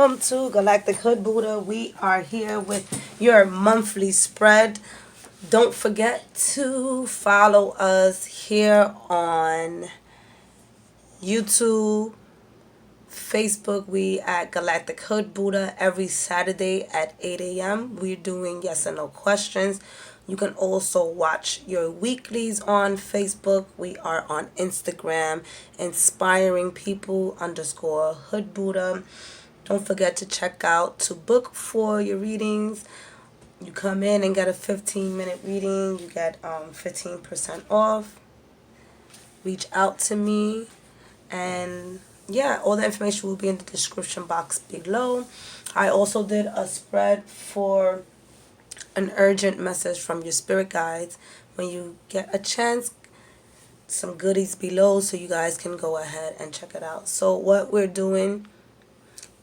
welcome to Galactic Hood Buddha. We are here with your monthly spread. Don't forget to follow us here on YouTube, Facebook. We at Galactic Hood Buddha every Saturday at 8 a.m. We're doing yes and no questions. You can also watch your weeklies on Facebook. We are on Instagram, inspiring people _ Hood Buddha. Don't forget to check out to book for your readings. You come in and get a 15-minute reading. You get 15% off. Reach out to me. And yeah, all the information will be in the description box below. I also did a spread for an urgent message from your spirit guides. When you get a chance, some goodies below so you guys can go ahead and check it out. So what we're doing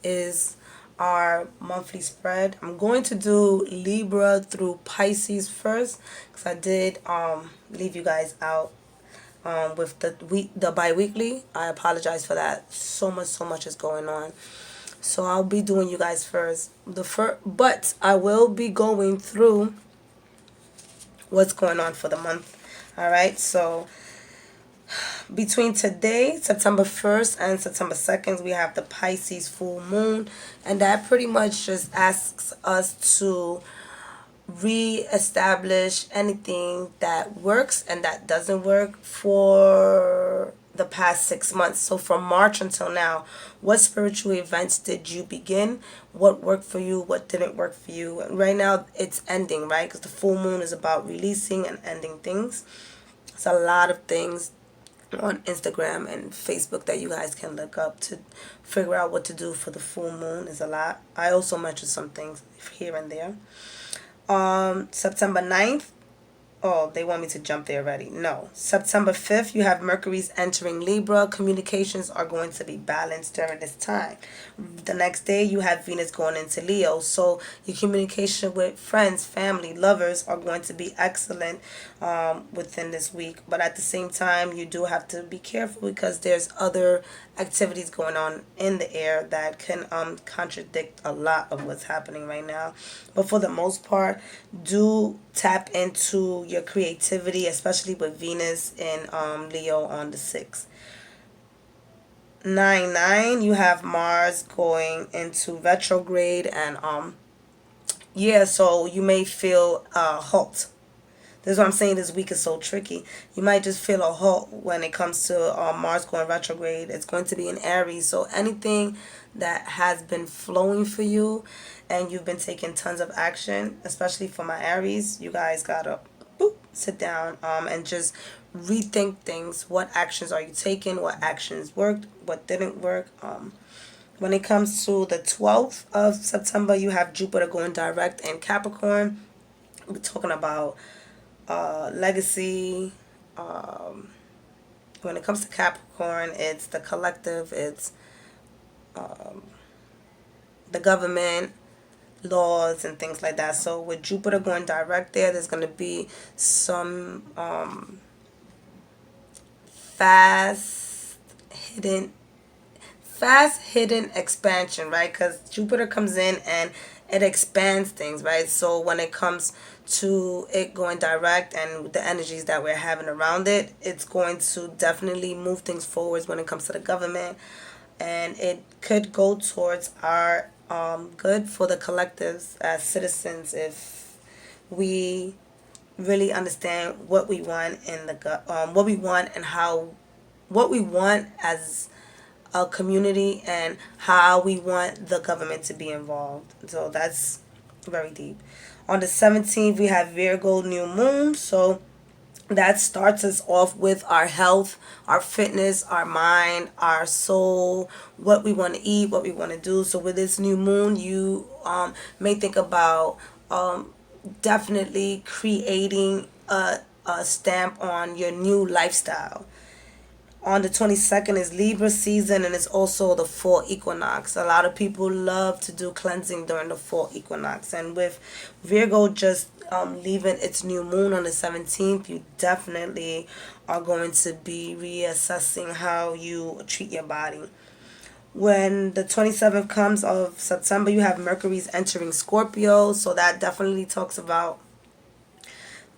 is our monthly spread. I'm going to do Libra through Pisces first because I did leave you guys out with the bi-weekly. I apologize for that. So much is going on. So I'll be doing you guys first. But I will be going through what's going on for the month. All right. So between today, September 1st and September 2nd, we have the Pisces full moon, and that pretty much just asks us to re-establish anything that works and that doesn't work for the past 6 months. So from March until now, what spiritual events did you begin? What worked for you? What didn't work for you? And right now it's ending, right? Because the full moon is about releasing and ending things. It's a lot of things on Instagram and Facebook that you guys can look up to figure out what to do for the full moon. Is a lot. I also mentioned some things here and there. September 9th. Oh, they want me to jump there already. No. September 5th, you have Mercury's entering Libra. Communications are going to be balanced during this time. The next day, you have Venus going into Leo. So your communication with friends, family, lovers are going to be excellent within this week. But at the same time, you do have to be careful because there's other activities going on in the air that can contradict a lot of what's happening right now. But for the most part, do tap into your creativity, especially with Venus in Leo on the 6th. 9/9, you have Mars going into retrograde, and yeah, so you may feel a halt. This is what I'm saying. This week is so tricky. You might just feel a halt when it comes to Mars going retrograde. It's going to be in Aries. So anything that has been flowing for you and you've been taking tons of action, especially for my Aries, you guys got to sit down and just rethink things. What actions are you taking? What actions worked? What didn't work? When it comes to the 12th of September, you have Jupiter going direct in Capricorn. We're talking about legacy. When it comes to Capricorn, it's the collective, it's the government, laws, and things like that. So with Jupiter going direct there's going to be some fast hidden expansion, right? Because Jupiter comes in and it expands things, right? So when it comes to it going direct and the energies that we're having around it, it's going to definitely move things forwards when it comes to the government, and it could go towards our good for the collectives as citizens if we really understand what we want in what we want and what we want as a community and how we want the government to be involved. So that's very deep. On the 17th, we have Virgo new moon. So that starts us off with our health, our fitness, our mind, our soul, what we want to eat, what we want to do. So with this new moon, you may think about definitely creating a stamp on your new lifestyle. On the 22nd is Libra season, and it's also the fall equinox. A lot of people love to do cleansing during the fall equinox. And with Virgo just leaving its new moon on the 17th, you definitely are going to be reassessing how you treat your body. When the 27th comes of September, you have Mercury's entering Scorpio. So that definitely talks about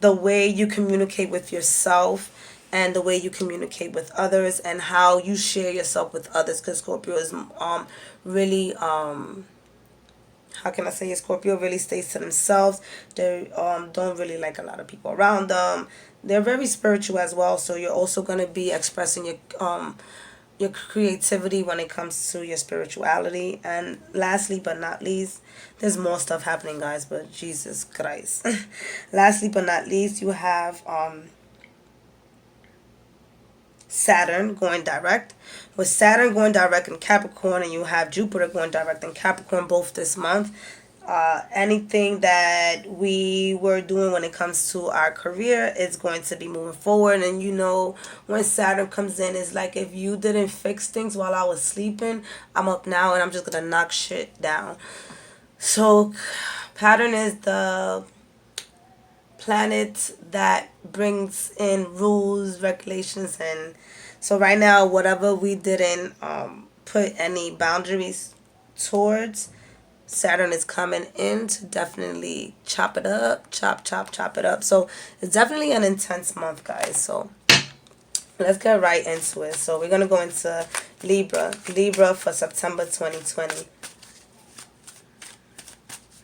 the way you communicate with yourself and the way you communicate with others and how you share yourself with others, because Scorpio is really how can I say it? Scorpio really stays to themselves. They don't really like a lot of people around them. They're very spiritual as well, so you're also going to be expressing your creativity when it comes to your spirituality. And lastly but not least, there's more stuff happening, guys, but Jesus Christ. Lastly but not least, you have Saturn going direct. With Saturn going direct in Capricorn, and you have Jupiter going direct in Capricorn both this month, anything that we were doing when it comes to our career is going to be moving forward. And you know, when Saturn comes in, it's like if you didn't fix things while I was sleeping, I'm up now and I'm just gonna knock shit down. So Pattern is the planet that brings in rules, regulations, and so right now, whatever we didn't put any boundaries towards, Saturn is coming in to definitely chop it up, chop it up. So it's definitely an intense month, guys. So let's get right into it. So we're gonna go into Libra for September 2020.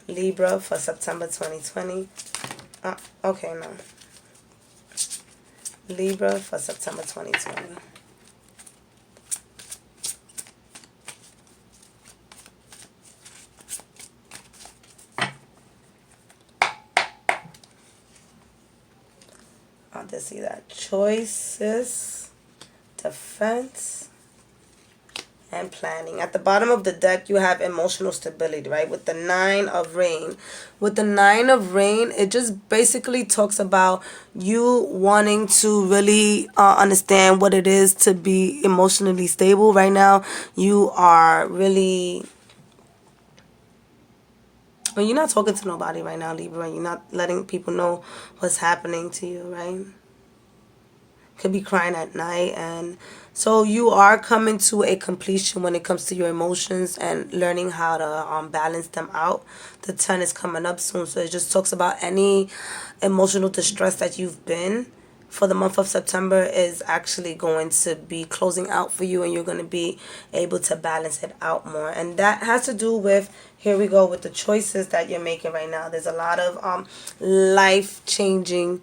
Libra for September 2020. Okay, no. Libra for September 2020. I'll just see that. Choices, defense, and planning. At the bottom of the deck, you have emotional stability, right? With the 9 of rain. With the 9 of rain, it just basically talks about you wanting to really understand what it is to be emotionally stable. Right now, you are really... Well, you're not talking to nobody right now, Libra, and you're not letting people know what's happening to you, right? Could be crying at night, and so you are coming to a completion when it comes to your emotions and learning how to balance them out. The 10 is coming up soon, so it just talks about any emotional distress that you've been for the month of September is actually going to be closing out for you, and you're going to be able to balance it out more. And that has to do with, here we go, with the choices that you're making right now. There's a lot of life-changing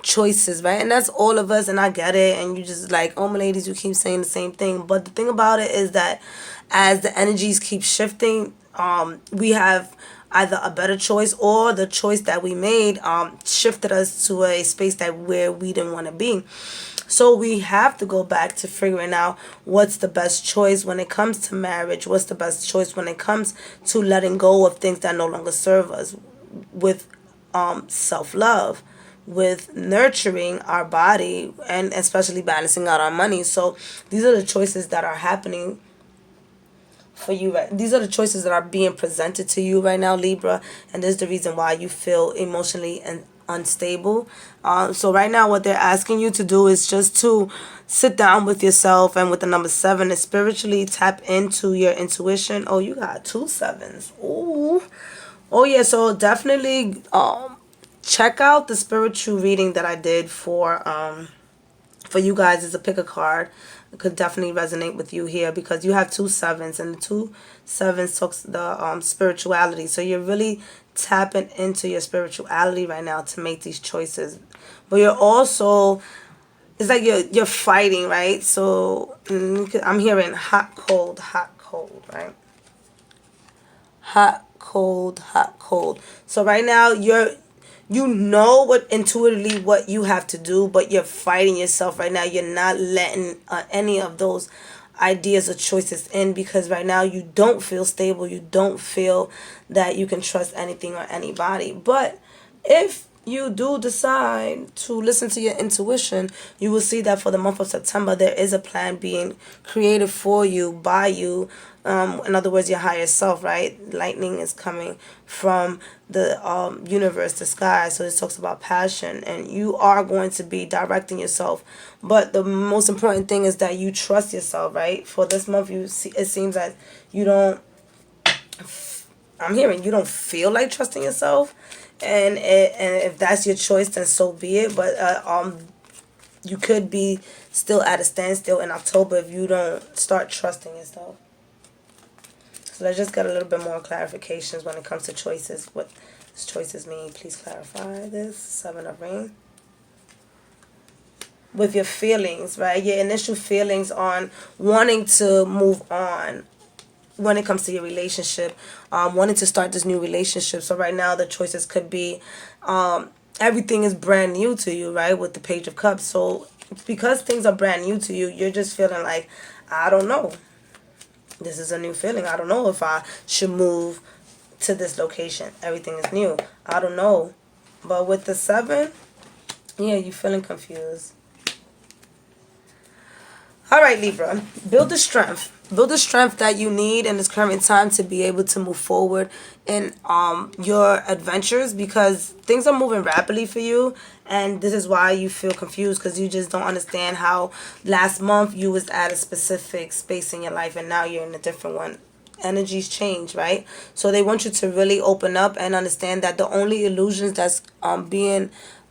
choices, right? And that's all of us, and I get it. And you just like, oh, my ladies, you keep saying the same thing. But the thing about it is that as the energies keep shifting, we have either a better choice, or the choice that we made shifted us to a space that where we didn't want to be. So we have to go back to figuring out what's the best choice when it comes to marriage, what's the best choice when it comes to letting go of things that no longer serve us, with self-love, with nurturing our body, and especially balancing out our money. So these are the choices that are happening for you, right? These are the choices that are being presented to you right now, Libra, and this is the reason why you feel emotionally and unstable. So right now, what they're asking you to do is just to sit down with yourself, and with the number 7 is spiritually tap into your intuition. Oh, you got 2 7s. Ooh. Oh yeah, so definitely check out the spiritual reading that I did for you guys. Is a pick a card. It could definitely resonate with you here, because you have 2 7s, and the 2 7s talks the spirituality. So you're really tapping into your spirituality right now to make these choices. But you're also, it's like you're fighting, right? So I'm hearing hot, cold, right? Hot, cold. So right now you know what intuitively what you have to do, but you're fighting yourself right now. You're not letting any of those ideas or choices in, because right now you don't feel stable. You don't feel that you can trust anything or anybody. But if you do decide to listen to your intuition, you will see that for the month of September, there is a plan being created for you, by you, in other words, your higher self, right? Lightning is coming from the universe, the sky. So this talks about passion, and you are going to be directing yourself. But the most important thing is that you trust yourself, right? For this month, it seems that you don't. I'm hearing you don't feel like trusting yourself, and if that's your choice, then so be it. But you could be still at a standstill in October if you don't start trusting yourself. So let's just get a little bit more clarifications when it comes to choices. What does choices mean? Please clarify this. Seven of Rain. With your feelings, right? Your initial feelings on wanting to move on when it comes to your relationship, wanting to start this new relationship. So right now the choices could be everything is brand new to you, right? With the Page of Cups. So because things are brand new to you, you're just feeling like, I don't know. This is a new feeling. I don't know if I should move to this location. Everything is new. I don't know. But with the 7, yeah, you're feeling confused. All right, Libra. Build the strength. Build the strength that you need in this current time to be able to move forward in your adventures, because things are moving rapidly for you, and this is why you feel confused, because you just don't understand how last month you was at a specific space in your life and now you're in a different one. Energies change, right? So they want you to really open up and understand that the only illusions that's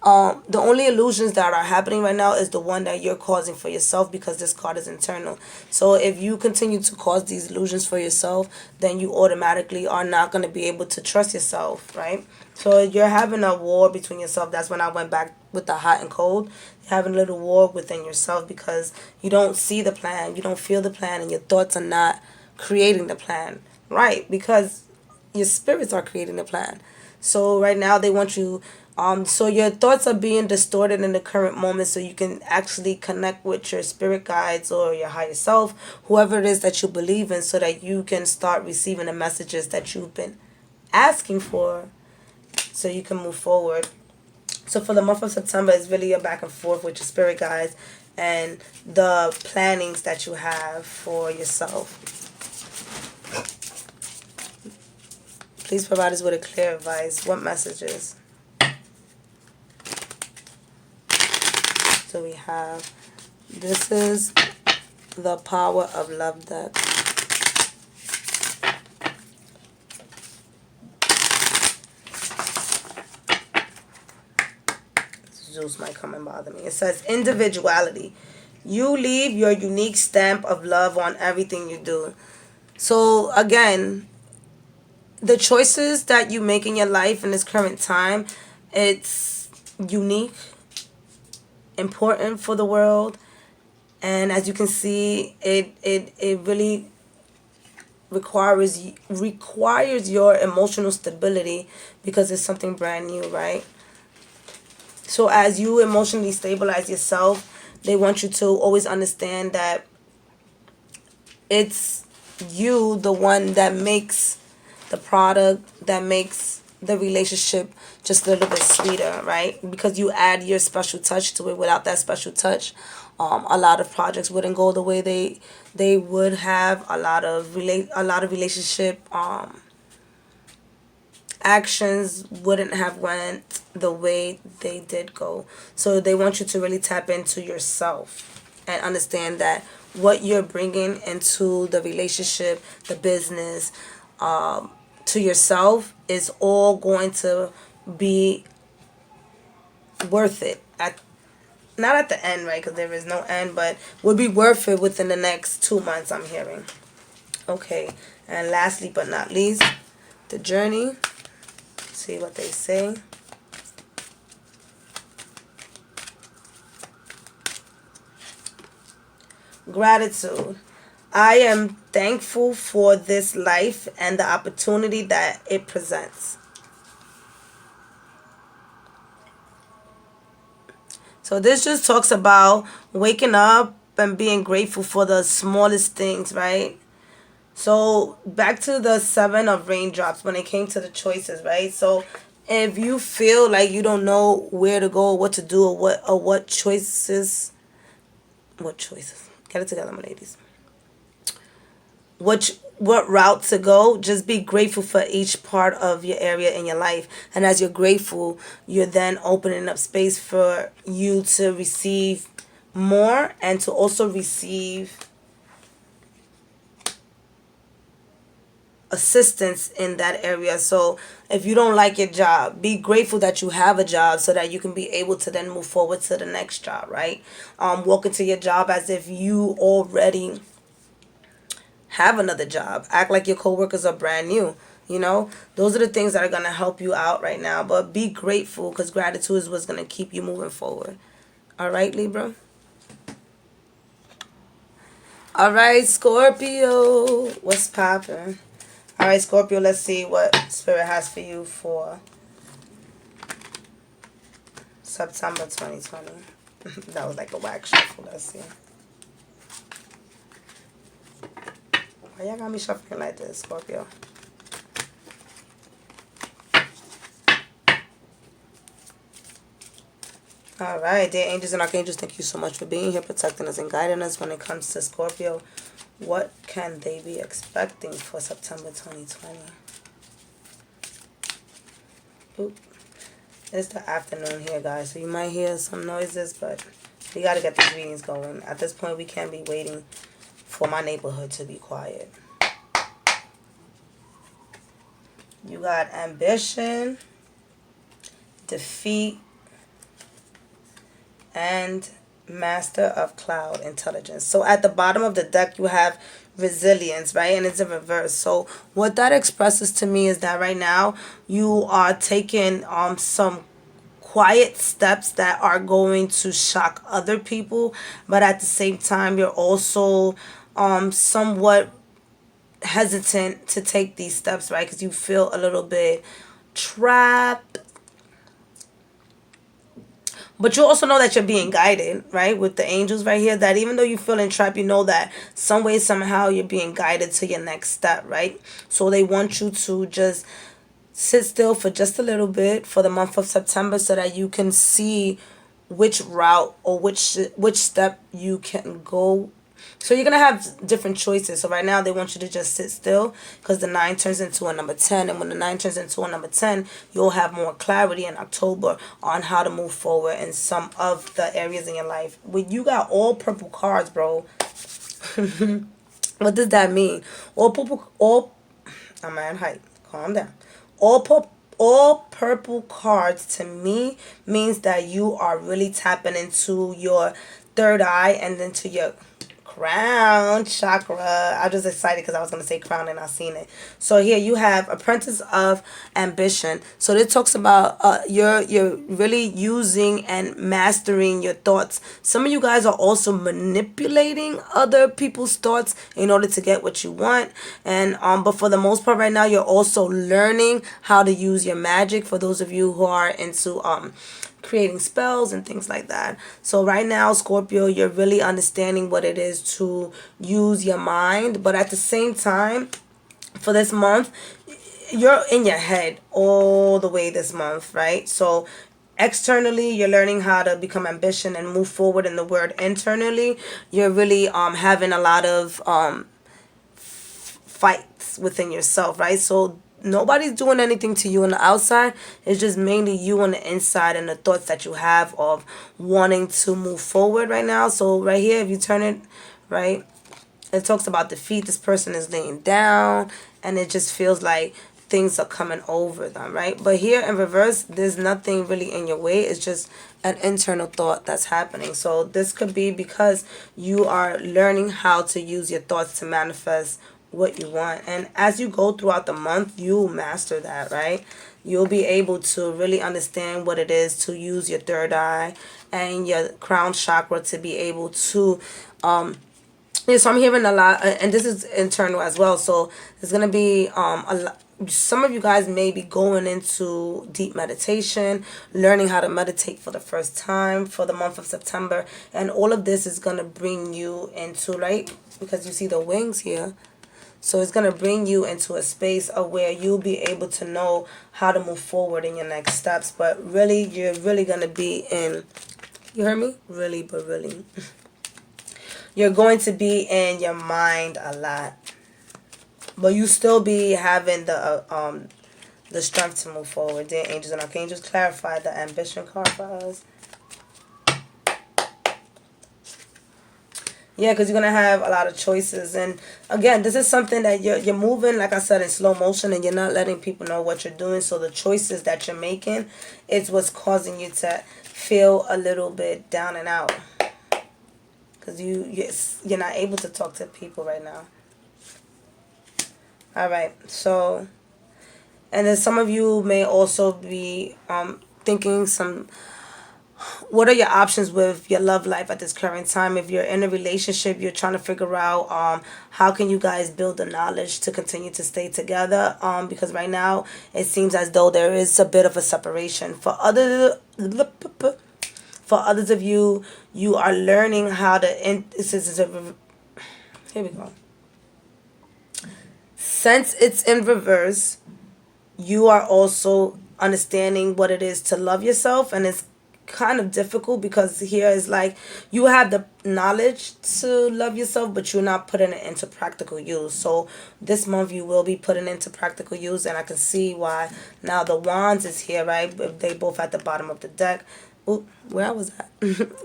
the only illusions that are happening right now is the one that you're causing for yourself, because this card is internal. So if you continue to cause these illusions for yourself, then you automatically are not going to be able to trust yourself, right? So you're having a war between yourself. That's when I went back with the hot and cold. You're having a little war within yourself because you don't see the plan, you don't feel the plan, and your thoughts are not creating the plan, right? Because your spirits are creating the plan. So right now they want you, so your thoughts are being distorted in the current moment, so you can actually connect with your spirit guides or your higher self, whoever it is that you believe in, so that you can start receiving the messages that you've been asking for, so you can move forward. So for the month of September, it's really a back and forth with your spirit guides and the plannings that you have for yourself. Please provide us with a clear advice. What messages do we have? This is the Power of Love deck. Zeus might come and bother me. It says individuality. You leave your unique stamp of love on everything you do. So again, the choices that you make in your life in this current time, it's unique, important for the world, and as you can see, it really requires your emotional stability, because it's something brand new, right? So as you emotionally stabilize yourself, they want you to always understand that it's you, the one that makes the product, that makes the relationship just a little bit sweeter, right? Because you add your special touch to it. Without that special touch, a lot of projects wouldn't go the way they would have. A lot of relationship actions wouldn't have went the way they did go. So they want you to really tap into yourself and understand that what you're bringing into the relationship, the business, to yourself is all going to be worth it not at the end, right? Because there is no end, but would be worth it within the next 2 months, I'm hearing. Okay, and lastly but not least, the journey. See what they say. Gratitude. I am thankful for this life and the opportunity that it presents. So this just talks about waking up and being grateful for the smallest things, right? So back to the 7 of raindrops when it came to the choices, right? So if you feel like you don't know where to go, or what to do, or what choices, get it together, my ladies. what route to go. Just be grateful for each part of your area in your life. And as you're grateful, you're then opening up space for you to receive more and to also receive assistance in that area. So if you don't like your job, be grateful that you have a job so that you can be able to then move forward to the next job, right? Walk into your job as if you already have another job. Act like your coworkers are brand new. You know, those are the things that are going to help you out right now. But be grateful, because gratitude is what's going to keep you moving forward. All right, Libra? All right, Scorpio. What's poppin'? All right, Scorpio, let's see what Spirit has for you for September 2020. That was like a whack shuffle. Let's see. Why y'all got me shuffling like this, Scorpio? All right, dear angels and archangels, thank you so much for being here, protecting us and guiding us when it comes to Scorpio. What can they be expecting for September 2020? Oop. It's the afternoon here, guys, so you might hear some noises, but we got to get these readings going. At this point, we can't be waiting for my neighborhood to be quiet. You got ambition, defeat, and Master of Cloud Intelligence. So at the bottom of the deck, you have resilience, right? And it's in reverse. So what that expresses to me is that right now you are taking some quiet steps that are going to shock other people, but at the same time you're also somewhat hesitant to take these steps, right? Because you feel a little bit trapped. But you also know that you're being guided, right? With the angels right here, that even though you're feeling trapped, you know that some way, somehow, you're being guided to your next step, right? So they want you to just sit still for just a little bit for the month of September so that you can see which route or which step you can go. So you're going to have different choices. So right now they want you to just sit still, because the 9 turns into a number 10. And when the 9 turns into a number 10, you'll have more clarity in October on how to move forward in some of the areas in your life. When you got all purple cards, bro, what does that mean? I'm at height. Calm down. All purple cards to me means that you are really tapping into your third eye and into your crown chakra. I'm just excited because I was going to say crown and I seen it. So here you have Apprentice of Ambition. So this talks about you're really using and mastering your thoughts. Some of you guys are also manipulating other people's thoughts in order to get what you want. And but for the most part right now, you're also learning how to use your magic, for those of you who are into creating spells and things like that. So right now, Scorpio, you're really understanding what it is to use your mind, but at the same time, for this month, you're in your head all the way this month, right? So externally, you're learning how to become ambition and move forward in the word. Internally, you're really having a lot of fights within yourself, right? So nobody's doing anything to you on the outside. It's just mainly you on the inside and the thoughts that you have of wanting to move forward right now. So right here, if you turn it, right, it talks about defeat. This person is laying down and it just feels like things are coming over them, right? But here in reverse, there's nothing really in your way. It's just an internal thought that's happening. So this could be because you are learning how to use your thoughts to manifest what you want. And as you go throughout the month, you'll master that, right? You'll be able to really understand what it is to use your third eye and your crown chakra to be able to yeah, so I'm hearing a lot, and this is internal as well. So there's gonna be a lot. Some of you guys may be going into deep meditation, learning how to meditate for the first time for the month of September, and all of this is gonna bring you into, right? Because you see the wings here. So it's going to bring you into a space of where you'll be able to know how to move forward in your next steps. But really, you're really going to be in, you heard me? Really, but really. You're going to be in your mind a lot. But you still be having the strength to move forward. Dear angels and archangels, clarify the ambition card for us. Yeah, because you're going to have a lot of choices. And again, this is something that you're moving, like I said, in slow motion, and you're not letting people know what you're doing. So the choices that you're making is what's causing you to feel a little bit down and out. Because you're not able to talk to people right now. All right. So, and then some of you may also be thinking what are your options with your love life at this current time? If you're in a relationship, you're trying to figure out how can you guys build the knowledge to continue to stay together, because right now it seems as though there is a bit of a separation. For others of you, you are learning how to here we go. Since it's in reverse, you are also understanding what it is to love yourself, and it's kind of difficult because here is like you have the knowledge to love yourself, but you're not putting it into practical use. So this month you will be putting it into practical use, and I can see why. Now the wands is here, right? They both at the bottom of the deck. Ooh, where was that?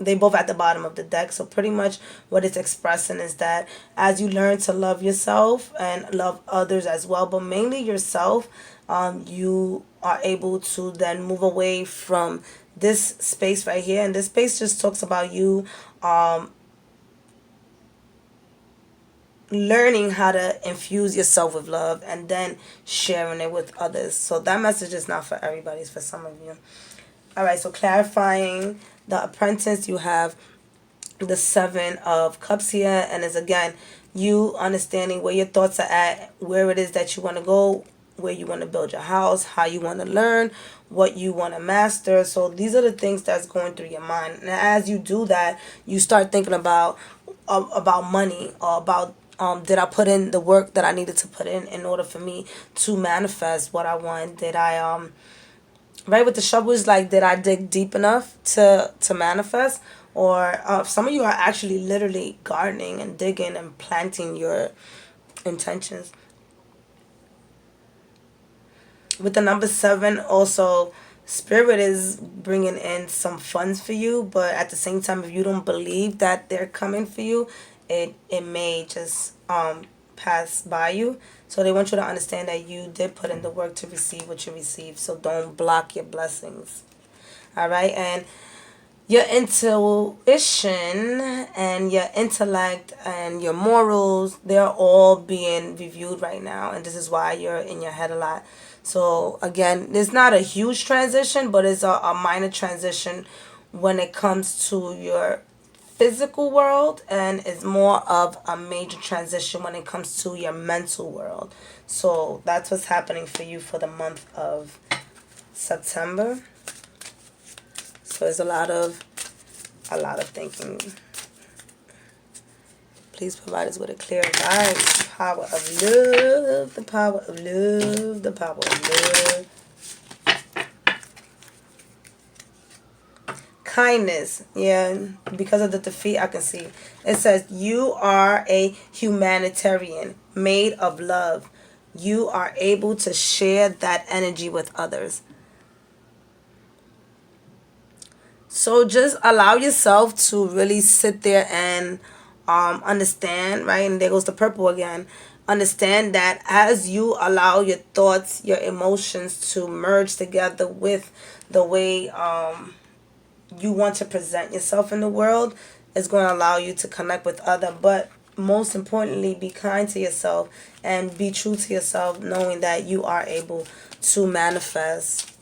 They both at the bottom of the deck. So pretty much what it's expressing is that as you learn to love yourself and love others as well, but mainly yourself, you are able to then move away from this space right here. And this space just talks about you learning how to infuse yourself with love and then sharing it with others. So that message is not for everybody, it's for some of you. All right, so clarifying the apprentice, you have the 7 of Cups here, and is again you understanding where your thoughts are at, where it is that you want to go, where you want to build your house, how you want to learn, what you want to master. So these are the things that's going through your mind, and as you do that, you start thinking about money, or about did I put in the work that I needed to put in order for me to manifest what I want? Did I right with the shovel is like, did I dig deep enough to manifest? Or some of you are actually literally gardening and digging and planting your intentions. With the number 7, also spirit is bringing in some funds for you, but at the same time, if you don't believe that they're coming for you, it may just pass by you. So they want you to understand that you did put in the work to receive what you received. So don't block your blessings. All right. And your intuition and your intellect and your morals, they're all being reviewed right now. And this is why you're in your head a lot. So again, it's not a huge transition, but it's a minor transition when it comes to your physical world, and it's more of a major transition when it comes to your mental world. So that's what's happening for you for the month of September. So there's a lot of thinking. Please provide us with a clear guide. Power of love, the power of love, the power of love. Kindness, yeah, because of the defeat I can see. It says you are a humanitarian made of love. You are able to share that energy with others. So just allow yourself to really sit there and understand, right? And there goes the purple again. Understand that as you allow your thoughts, your emotions to merge together with the way you want to present yourself in the world, is going to allow you to connect with other. But most importantly, be kind to yourself and be true to yourself, knowing that you are able to manifest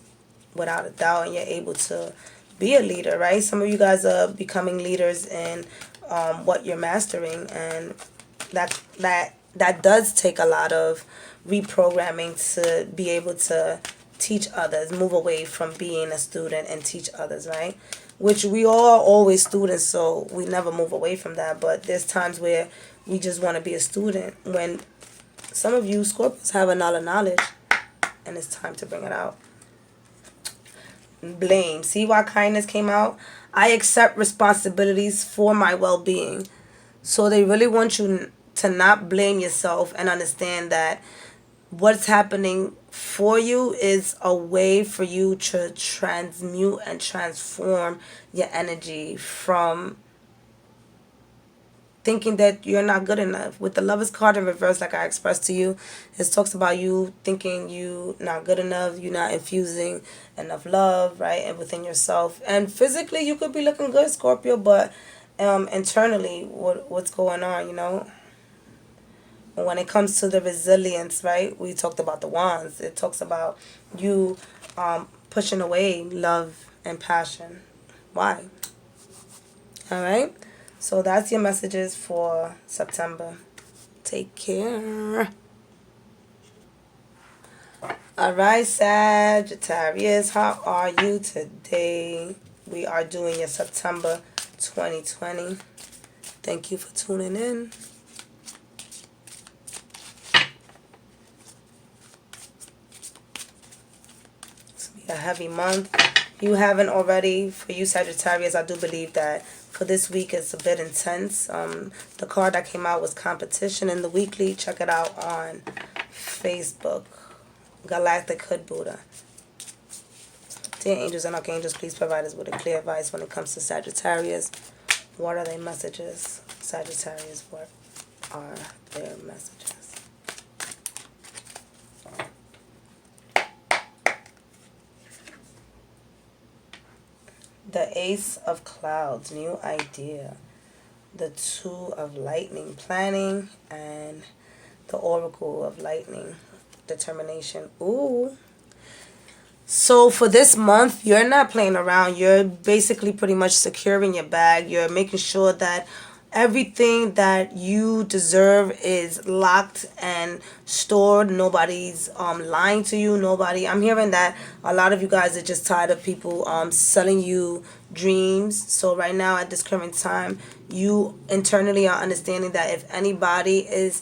without a doubt, and you're able to be a leader, right? Some of you guys are becoming leaders in what you're mastering, and that does take a lot of reprogramming to be able to teach others, move away from being a student and teach others, right? Which we are always students, so we never move away from that. But there's times where we just want to be a student, when some of you Scorpios have a lot of knowledge and it's time to bring it out. Blame. See why kindness came out? I accept responsibilities for my well-being. So they really want you to not blame yourself and understand that what's happening for you is a way for you to transmute and transform your energy from thinking that you're not good enough. With the Lovers card in reverse, like I expressed to you, it talks about you thinking you not good enough, you're not infusing enough love, right, and within yourself. And physically, you could be looking good, Scorpio, but internally, what's going on, you know? When it comes to the resilience, right, we talked about the wands. It talks about you pushing away love and passion. Why? All right? So that's your messages for September. Take care. All right, Sagittarius, how are you today? We are doing your September 2020. Thank you for tuning in. It's going to be a heavy month. If you haven't already, for you Sagittarius, I do believe that for this week it's a bit intense. The card that came out was competition in the weekly. Check it out on Facebook. Galactic Hood Buddha. Dear angels and archangels, please provide us with a clear advice when it comes to Sagittarius. What are their messages? Sagittarius, what are their messages? The Ace of Clouds, new idea. The Two of Lightning, planning, and the Oracle of Lightning, determination. Ooh. So for this month, you're not playing around. You're basically pretty much securing your bag. You're making sure that everything that you deserve is locked and stored. Nobody's lying to you. I'm hearing that a lot of you guys are just tired of people selling you dreams. So right now at this current time, you internally are understanding that if anybody is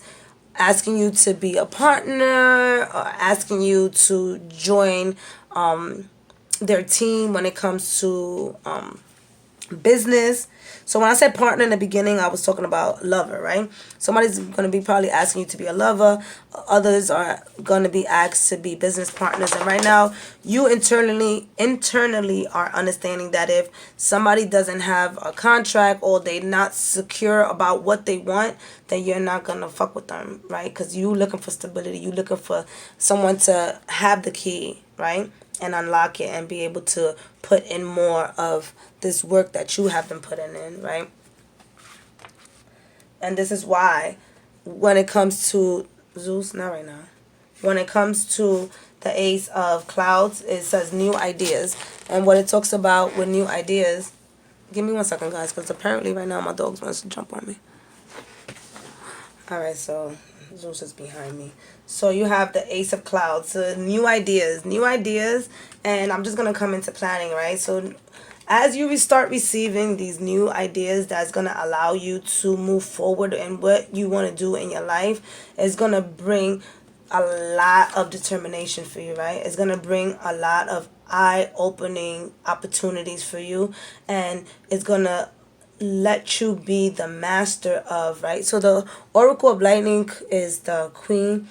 asking you to be a partner or asking you to join their team when it comes to business. So when I said partner in the beginning, I was talking about lover, right? Somebody's going to be probably asking you to be a lover. Others are going to be asked to be business partners. And right now, you internally are understanding that if somebody doesn't have a contract or they're not secure about what they want, then you're not going to fuck with them, right? Because you looking for stability. You looking for someone to have the key, right? And unlock it and be able to put in more of this work that you have been putting in, right? And this is why when it comes to Zeus, not right now. When it comes to the Ace of Clouds, it says new ideas. And what it talks about with new ideas, give me 1 second, guys, because apparently right now my dog wants to jump on me. All right, so Zeus is behind me. So you have the Ace of Clouds, so new ideas, and I'm just going to come into planning, right? So as you start receiving these new ideas, that's going to allow you to move forward in what you want to do in your life. It's going to bring a lot of determination for you, right? It's going to bring a lot of eye-opening opportunities for you, and it's going to let you be the master of, right? So the Oracle of Lightning is the Queen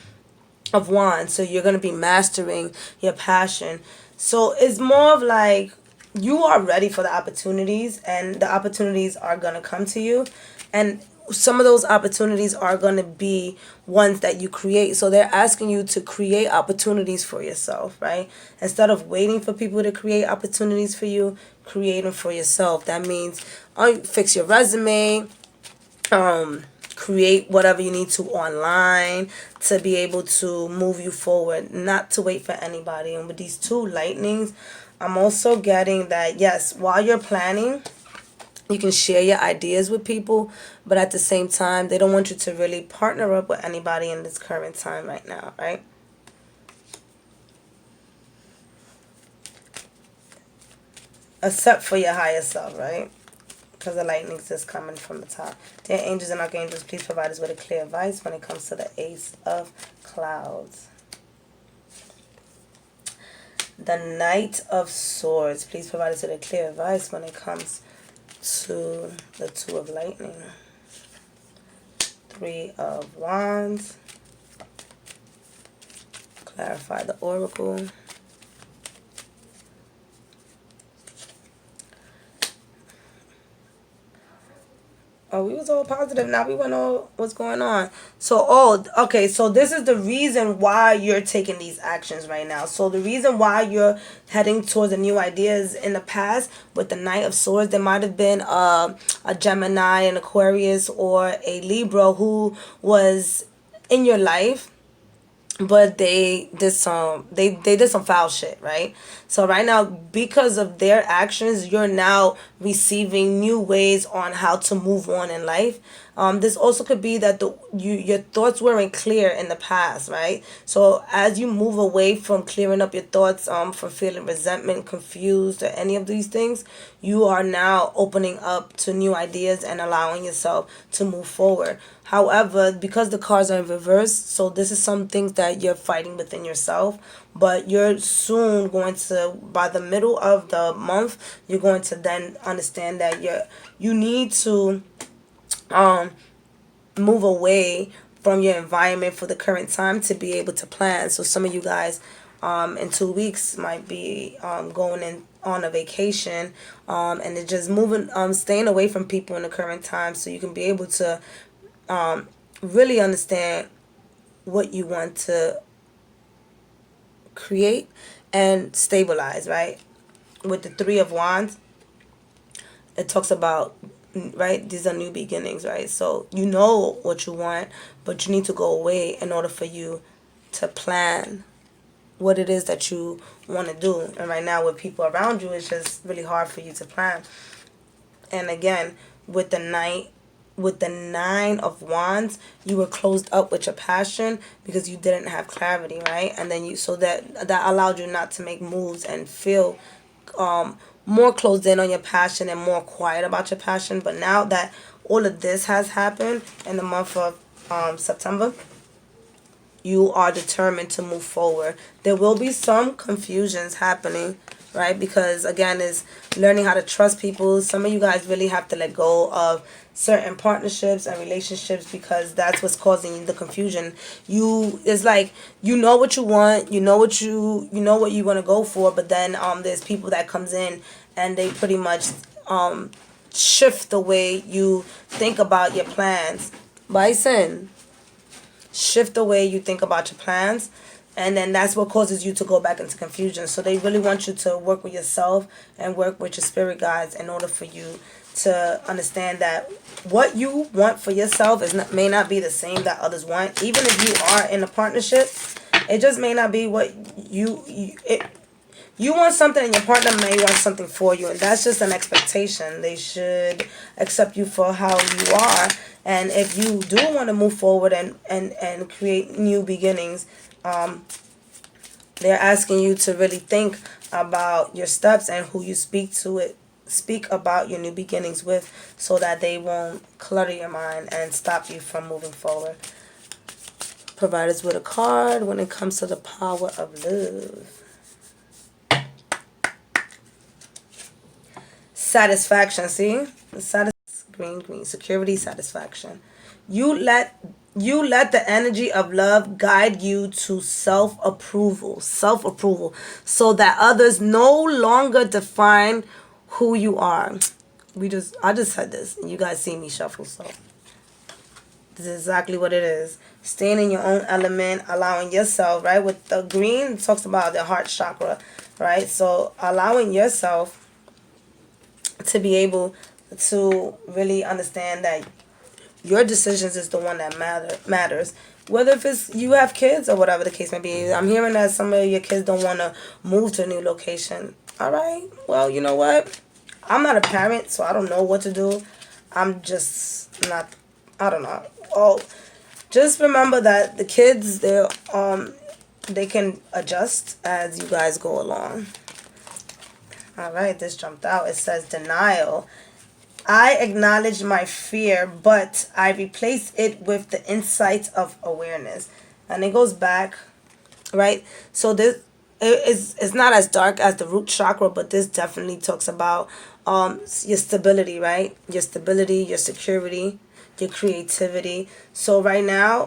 of Wands. So you're going to be mastering your passion. So it's more of like you are ready for the opportunities, and the opportunities are going to come to you. And some of those opportunities are going to be ones that you create. So they're asking you to create opportunities for yourself, right? Instead of waiting for people to create opportunities for you, create them for yourself. That means fix your resume, create whatever you need to online to be able to move you forward, not to wait for anybody. And with these two lightnings, I'm also getting that, yes, while you're planning, you can share your ideas with people, but at the same time, they don't want you to really partner up with anybody in this current time right now, right? Except for your higher self, right? Because the lightning's just coming from the top. Dear angels and archangels, please provide us with a clear advice when it comes to the Ace of Clouds. The Knight of Swords, please provide us with a clear advice when it comes to the Two of Lightning. Three of Wands. Clarify the oracle. Oh, we was all positive. Now we went all what's going on. So, okay. So this is the reason why you're taking these actions right now. So the reason why you're heading towards the new ideas in the past with the Knight of Swords, there might have been a Gemini, an Aquarius, or a Libra who was in your life, but they did some foul shit, right? So right now, because of their actions, you're now receiving new ways on how to move on in life. This also could be that your thoughts weren't clear in the past, right? So as you move away from clearing up your thoughts, from feeling resentment, confused, or any of these things, you are now opening up to new ideas and allowing yourself to move forward. However, because the cards are in reverse, so this is some things that you're fighting within yourself, but you're soon going to, by the middle of the month, you're going to then understand that you need to move away from your environment for the current time to be able to plan. So some of you guys in 2 weeks might be going in on a vacation, and it's just moving, staying away from people in the current time so you can be able to really understand what you want to create and stabilize, right? With the Three of Wands, it talks about, right, these are new beginnings, right? So you know what you want, but you need to go away in order for you to plan what it is that you want to do. And right now with people around you, it's just really hard for you to plan. And again, with the Nine of Wands, you were closed up with your passion because you didn't have clarity, right? And then so that allowed you not to make moves and feel more closed in on your passion and more quiet about your passion. But now that all of this has happened in the month of September, you are determined to move forward. There will be some confusions happening, right? Because again, is learning how to trust people. Some of you guys really have to let go of certain partnerships and relationships because that's what's causing the confusion. It's like you know what you want, you know what you want to go for, but then there's people that comes in and they pretty much shift the way you think about your plans. Bison, shift the way you think about your plans, and then that's what causes you to go back into confusion. So they really want you to work with yourself and work with your spirit guides in order for you to understand that what you want for yourself may not be the same that others want. Even if you are in a partnership, it just may not be what you want something and your partner may want something for you, and that's just an expectation. They should accept you for how you are. And if you do want to move forward and create new beginnings, they're asking you to really think about your steps and who you speak about your new beginnings with, so that they won't clutter your mind and stop you from moving forward. Provide us with a card when it comes to the power of love. Satisfaction, see? Green, security, satisfaction. You let the energy of love guide you to self-approval, so that others no longer define who you are. I just said this, and you guys see me shuffle, so this is exactly what it is. Staying in your own element, allowing yourself, right? With the green, it talks about the heart chakra, right? So allowing yourself to be able to really understand that your decisions is the one that matters. Whether if it's you have kids or whatever the case may be. I'm hearing that some of your kids don't want to move to a new location. All right. Well, you know what? I'm not a parent, so I don't know what to do. I'm just not, I don't know. Oh, just remember that the kids, they can adjust as you guys go along. All right, this jumped out. It says denial. I acknowledge my fear, but I replace it with the insight of awareness. And it goes back, right? So this it's not as dark as the root chakra, but this definitely talks about your stability, right? Your stability, your security, your creativity. So right now,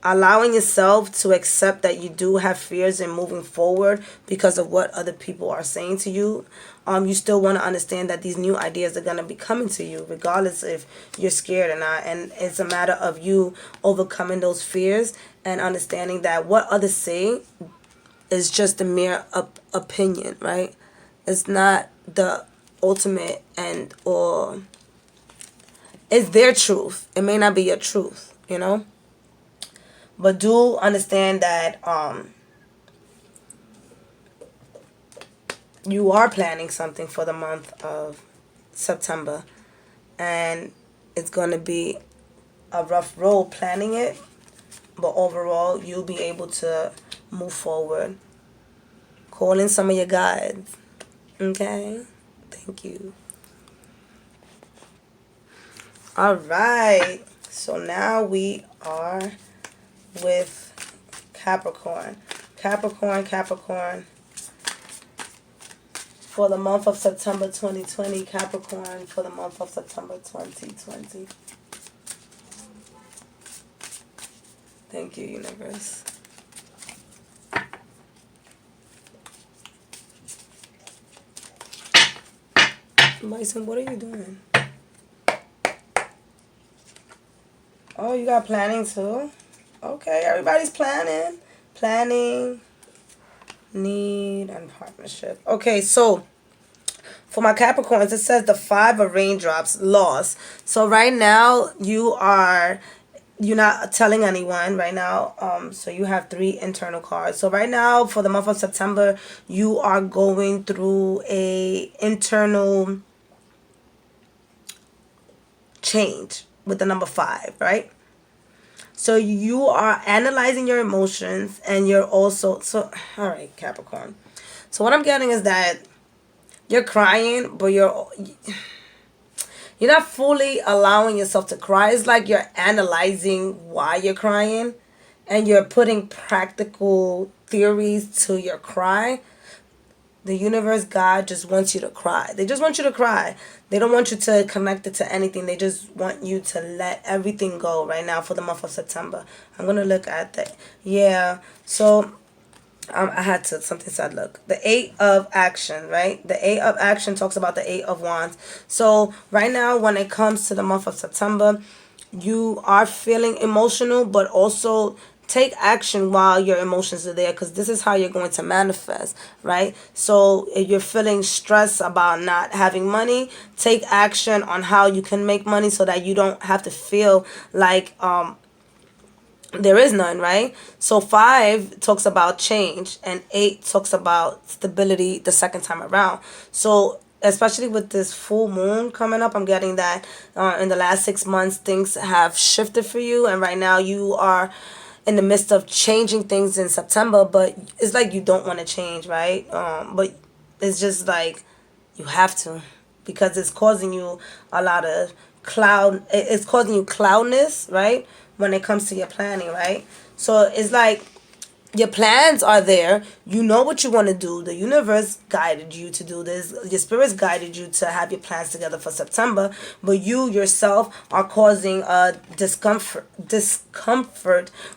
allowing yourself to accept that you do have fears in moving forward because of what other people are saying to you. You still want to understand that these new ideas are going to be coming to you regardless if you're scared or not. And it's a matter of you overcoming those fears and understanding that what others say is just a mere opinion, right? It's not the ultimate and or it's their truth. It may not be your truth, you know? But do understand that you are planning something for the month of September. And it's going to be a rough road planning it. But overall, you'll be able to move forward. Call in some of your guides. Okay? Thank you. All right. So now we are with Capricorn. Capricorn. For the month of September 2020. Capricorn for the month of September 2020. Thank you, universe. Bison, what are you doing? Oh, you got planning too? Okay, everybody's planning. Planning, need, and partnership. Okay, so for my Capricorns, it says the 5 of raindrops, loss. So right now, you're not telling anyone right now. So you have 3 internal cards. So right now, for the month of September, you are going through a internal change with the number 5, right? So you are analyzing your emotions and you're also, all right, Capricorn. So what I'm getting is that you're crying, but you're not fully allowing yourself to cry. It's like you're analyzing why you're crying and you're putting practical theories to your cry. The universe, God just wants you to cry. They just want you to cry. They don't want you to connect it to anything. They just want you to let everything go right now for the month of September. I'm going to look at that. Yeah. So I had to, something said, look, the 8 of action, right? The 8 of action talks about the 8 of wands. So right now, when it comes to the month of September, you are feeling emotional, but also take action while your emotions are there, because this is how you're going to manifest, right? So if you're feeling stressed about not having money, take action on how you can make money so that you don't have to feel like there is none, right? So 5 talks about change and 8 talks about stability the second time around. So especially with this full moon coming up, I'm getting that in the last 6 months things have shifted for you, and right now you are in the midst of changing things in September, but it's like you don't want to change, right? But it's just like you have to, because it's causing you a lot of it's causing you cloudness, right? When it comes to your planning, right? So it's like your plans are there. You know what you want to do. The universe guided you to do this. Your spirits guided you to have your plans together for September. But you yourself are causing a discomfort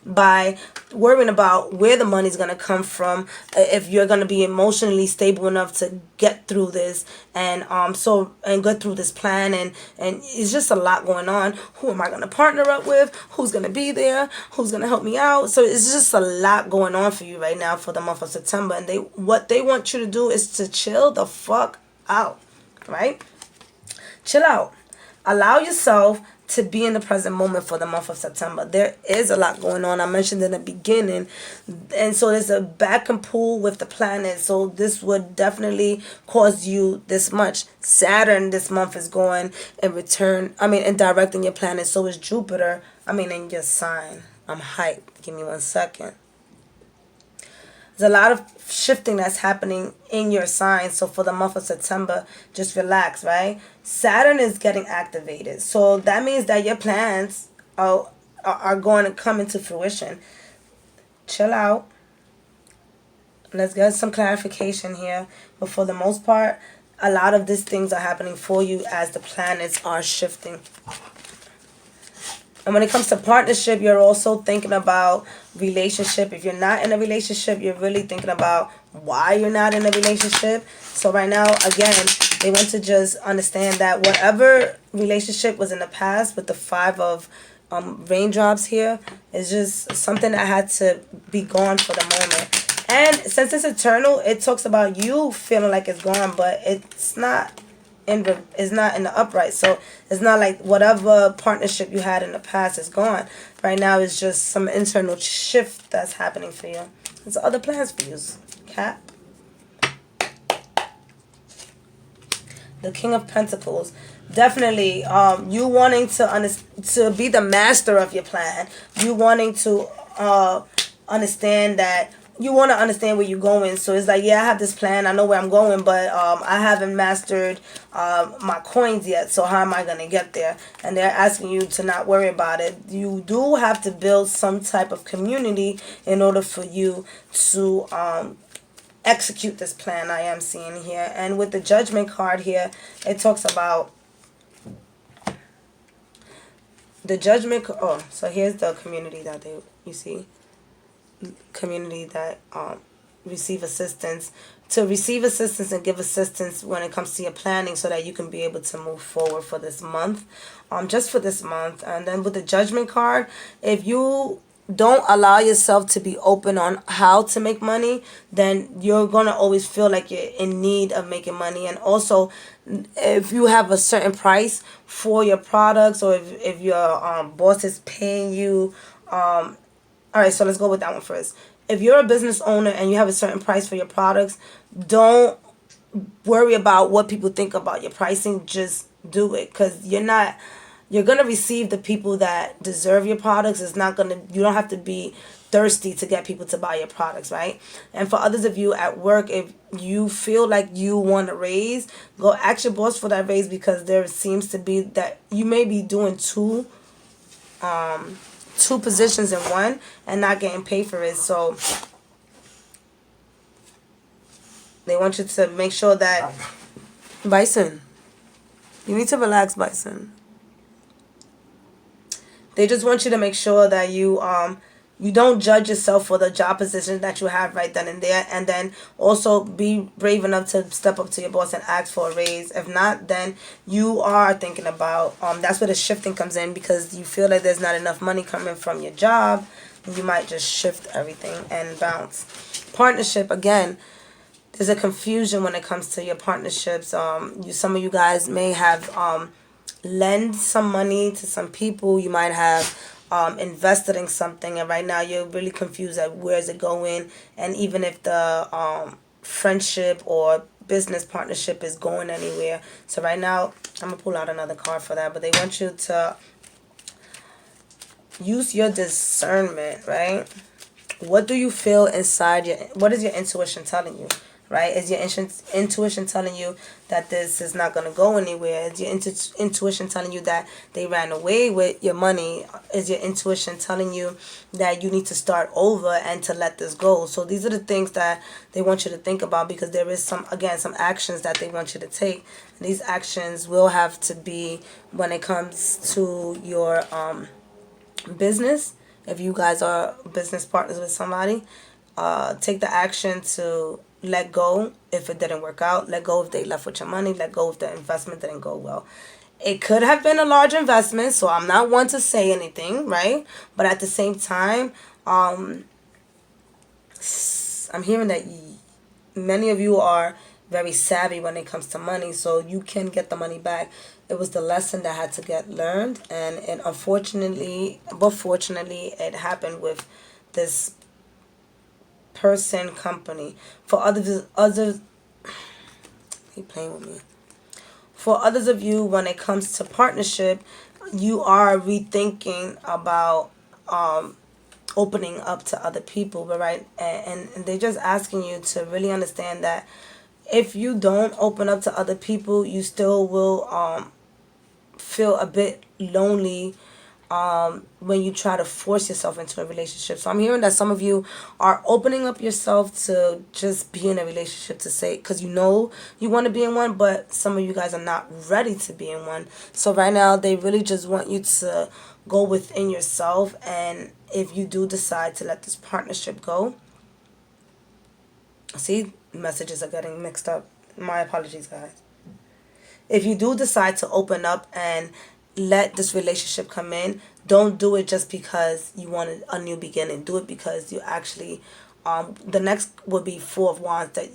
by worrying about where the money's going to come from, if you're going to be emotionally stable enough to get through this and get through this plan, and it's just a lot going on. Who am I going to partner up with? Who's going to be there? Who's going to help me out? So it's just a lot going on for you right now for the month of September, and what they want you to do is to chill the fuck out, right? Chill out. Allow yourself to be in the present moment for the month of September. There is a lot going on. I mentioned in the beginning. And so there's a back and pull with the planets. So this would definitely cause you this much. Saturn this month is going in directing your planet. So is Jupiter, in your sign. I'm hyped. Give me 1 second. There's a lot of shifting that's happening in your sign. So for the month of September, just relax, right? Saturn is getting activated. So that means that your plans are going to come into fruition. Chill out. Let's get some clarification here. But for the most part, a lot of these things are happening for you as the planets are shifting. And when it comes to partnership, you're also thinking about relationship. If you're not in a relationship, you're really thinking about why you're not in a relationship. So right now, again, they want to just understand that whatever relationship was in the past with the 5 of raindrops here is just something that had to be gone for the moment. And since it's eternal, it talks about you feeling like it's gone, but it's not is not in the upright. So it's not like whatever partnership you had in the past is gone. Right now it's just some internal shift that's happening for you. There's other plans for you, Cap. The King of Pentacles. Definitely you wanting to be the master of your plan. You wanting to understand that you want to understand where you're going. So it's like, yeah, I have this plan, I know where I'm going, but I haven't mastered my coins yet, so how am I going to get there? And they're asking you to not worry about it. You do have to build some type of community in order for you to execute this plan, I am seeing here. And with the Judgment card here, it talks about the Judgment. Oh, so here's the community that you see, community that receive assistance, to receive assistance and give assistance when it comes to your planning, so that you can be able to move forward for this month, just for this month. And then with the Judgment card, if you don't allow yourself to be open on how to make money, then you're going to always feel like you're in need of making money. And also, if you have a certain price for your products, or if your boss is paying you, all right, so let's go with that one first. If you're a business owner and you have a certain price for your products, don't worry about what people think about your pricing. Just do it, because you're going to receive the people that deserve your products. You don't have to be thirsty to get people to buy your products, right? And for others of you at work, if you feel like you want a raise, go ask your boss for that raise, because there seems to be that you may be doing two positions in one and not getting paid for it. So they want you to make sure that, Bison, you need to relax, Bison. They just want you to make sure that you don't judge yourself for the job position that you have right then and there, and then also be brave enough to step up to your boss and ask for a raise. If not, then you are thinking about, that's where the shifting comes in, because you feel like there's not enough money coming from your job. You might just shift everything and bounce. Partnership, again, there's a confusion when it comes to your partnerships. Some of you guys may have lend some money to some people. You might have invested in something, and right now you're really confused at where is it going, and even if the friendship or business partnership is going anywhere. So right now, I'm going to pull out another card for that, but they want you to use your discernment, right? What do you feel inside what is your intuition telling you? Right? Is your intuition telling you that this is not going to go anywhere? Is your intuition telling you that they ran away with your money? Is your intuition telling you that you need to start over and to let this go? So these are the things that they want you to think about, because there is some actions that they want you to take. And these actions will have to be when it comes to your business. If you guys are business partners with somebody, take the action to let go if it didn't work out. Let go if they left with your money. Let go if the investment didn't go well. It could have been a large investment, so I'm not one to say anything, right? But at the same time, I'm hearing that many of you are very savvy when it comes to money, so you can get the money back. It was the lesson that had to get learned, and unfortunately, but fortunately, it happened with this company. For others, keep playing with me. For others of you, when it comes to partnership, you are rethinking about opening up to other people, but right, and they're just asking you to really understand that if you don't open up to other people, you still will feel a bit lonely when you try to force yourself into a relationship. So I'm hearing that some of you are opening up yourself to just be in a relationship, to say, because you know you want to be in one, but some of you guys are not ready to be in one. So right now they really just want you to go within yourself, and if you do decide to let this partnership go, see, messages are getting mixed up. My apologies, guys. If you do decide to open up and let this relationship come in, don't do it just because you want a new beginning. Do it because you actually, the next would be Four of Wands, that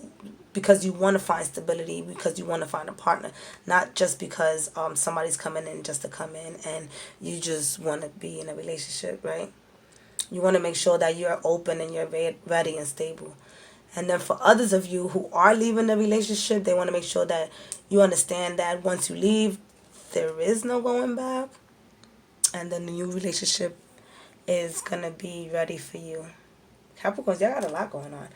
because you want to find stability, because you want to find a partner, not just because somebody's coming in just to come in and you just want to be in a relationship, right? You want to make sure that you're open and you're ready and stable. And then for others of you who are leaving the relationship, they want to make sure that you understand that once you leave, there is no going back. And then the new relationship is going to be ready for you. Capricorns, y'all got a lot going on.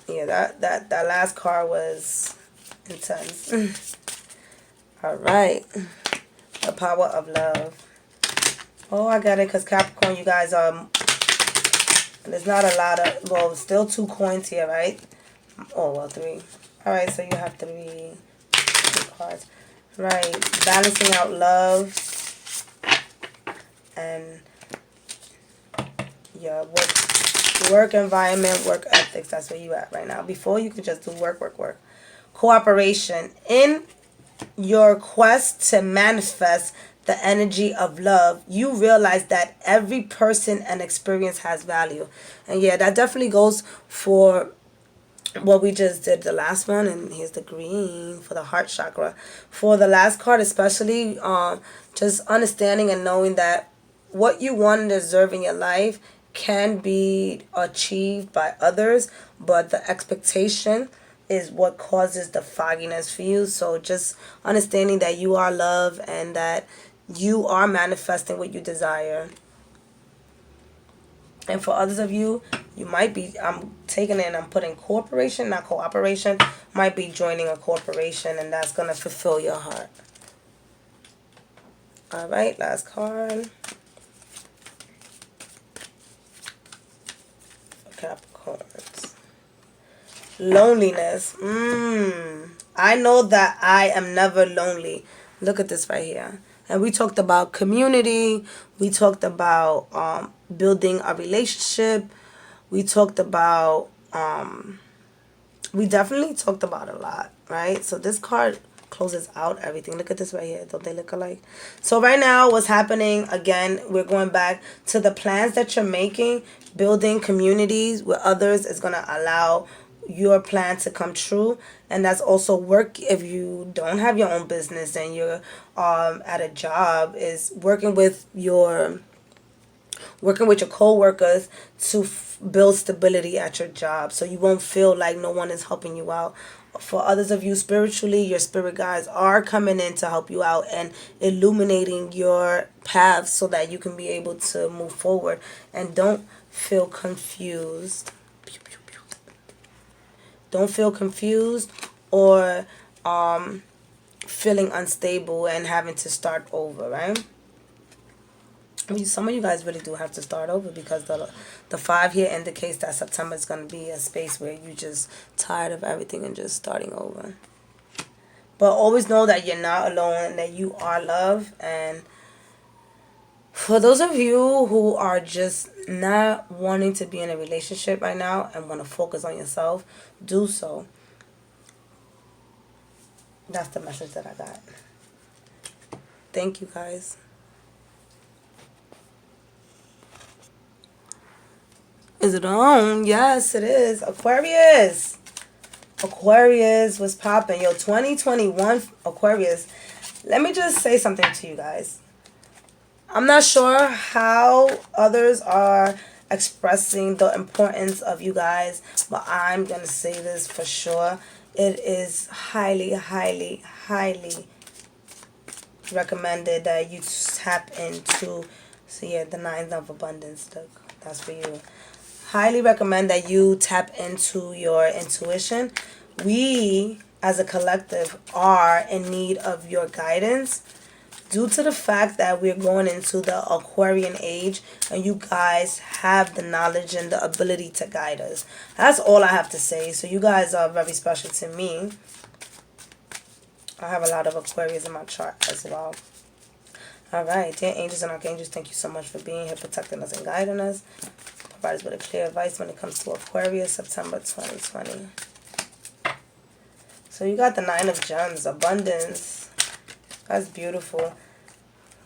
Yeah, that last card was intense. All right. The power of love. Oh, I got it, because Capricorn, you guys, there's not a lot of, well, still 2 coins here, right? Oh, well, 3. All right, so you have 3 cards. Right, balancing out love and your work environment, work ethics. That's where you at right now. Before, you could just do work. Cooperation. In your quest to manifest the energy of love, you realize that every person and experience has value. And yeah, that definitely goes for what we just did, the last one. And here's the green for the heart chakra. For the last card especially, just understanding and knowing that what you want and deserve in your life can be achieved by others, but the expectation is what causes the fogginess for you. So just understanding that you are love and that you are manifesting what you desire. And for others of you, you might be, I'm taking it and I'm putting corporation, not cooperation, might be joining a corporation, and that's going to fulfill your heart. All right, last card. Capricorns. Loneliness. I know that I am never lonely. Look at this right here. And we talked about community. We talked about building a relationship. We talked about, we definitely talked about a lot, right? So this card closes out everything. Look at this right here. Don't they look alike? So right now, what's happening, again, we're going back to the plans that you're making. Building communities with others is going to allow your plan to come true. And that's also work. If you don't have your own business and you're at a job, is working with your co-workers to build stability at your job, so you won't feel like no one is helping you out. For others of you spiritually, your spirit guides are coming in to help you out and illuminating your path so that you can be able to move forward. And don't feel confused. Don't feel confused or feeling unstable and having to start over, right? I mean, some of you guys really do have to start over, because the 5 here indicates that September is going to be a space where you're just tired of everything and just starting over. But always know that you're not alone, that you are love. And for those of you who are just not wanting to be in a relationship right now and want to focus on yourself, do so. That's the message that I got. Thank you, guys. Is it on? Yes, it is. Aquarius. Aquarius was popping. Yo, 2021 Aquarius. Let me just say something to you guys. I'm not sure how others are expressing the importance of you guys, but I'm going to say this for sure. It is highly, highly, highly recommended that you tap into, so yeah, the 9 of abundance. Look, that's for you. highly recommend that you tap into your intuition. We, as a collective, are in need of your guidance due to the fact that we're going into the Aquarian age, and you guys have the knowledge and the ability to guide us. That's all I have to say. So you guys are very special to me. I have a lot of Aquarius in my chart as well. All right, dear angels and archangels, thank you so much for being here, protecting us and guiding us. Provide us with a clear advice when it comes to Aquarius, September 2020. So you got the Nine of Gems, abundance. That's beautiful.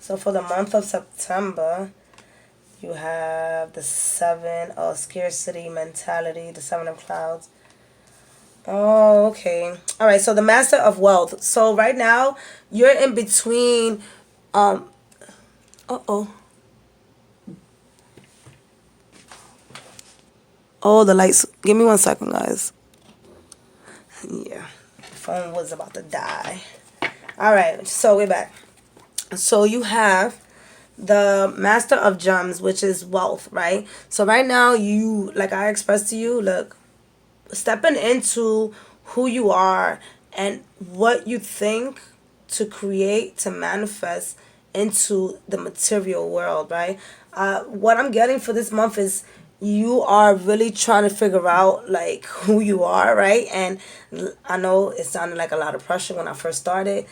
So for the month of September, you have the Seven of Scarcity mentality, the Seven of Clouds. Oh, okay. All right, so the Master of Wealth. So right now, you're in between... Uh-oh. Oh, the lights. Give me 1 second, guys. Yeah. Phone was about to die. All right, so we're back. So you have the Master of Gems, which is wealth, right? So right now, you, like I expressed to you, look, stepping into who you are and what you think to create, to manifest into the material world, right? What I'm getting for this month is you are really trying to figure out like who you are, right? And I know it sounded like a lot of pressure when I first started,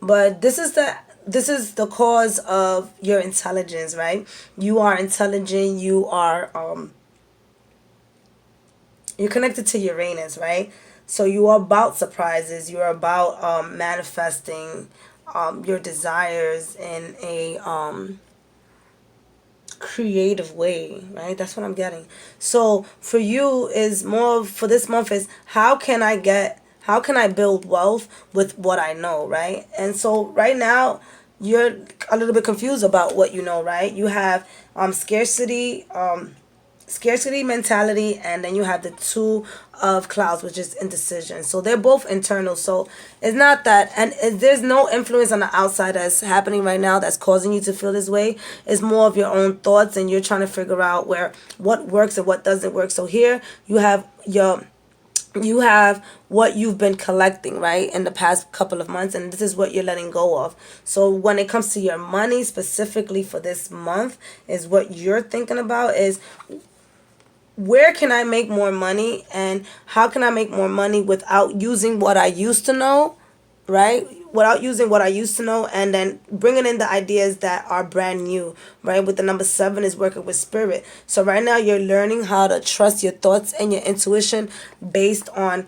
but this is the cause of your intelligence, right? You are intelligent. You're connected to Uranus, right? So you are about surprises. You're about manifesting your desires in a creative way, right? That's what I'm getting. So for you is more for this month is how can I build wealth with what I know, right? And so right now you're a little bit confused about what you know, right? You have scarcity mentality, and then you have the Two of Clouds, which is indecision. So they're both internal. So it's not that, and there's no influence on the outside that's happening right now that's causing you to feel this way. It's more of your own thoughts, and you're trying to figure out what works and what doesn't work. So here you have what you've been collecting, right, in the past couple of months, and this is what you're letting go of. So when it comes to your money, specifically for this month, is what you're thinking about is where can I make more money, and how can I make more money without using what I used to know, right? Without using what I used to know, and then bringing in the ideas that are brand new, right? With the number 7 is working with spirit. So right now you're learning how to trust your thoughts and your intuition based on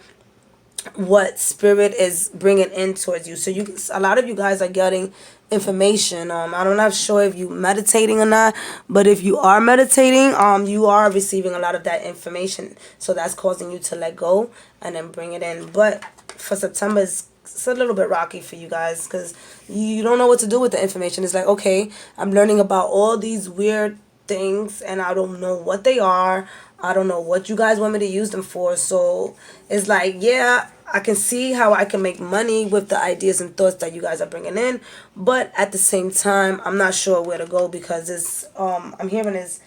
what spirit is bringing in towards you. So a lot of you guys are getting information. I'm not sure if you meditating or not, but if you are meditating, you are receiving a lot of that information. So that's causing you to let go and then bring it in. But for September, it's a little bit rocky for you guys because you don't know what to do with the information. It's like, okay, I'm learning about all these weird things and I don't know what they are. I don't know what you guys want me to use them for. So it's like, yeah, I can see how I can make money with the ideas and thoughts that you guys are bringing in, but at the same time, I'm not sure where to go because it's I'm hearing is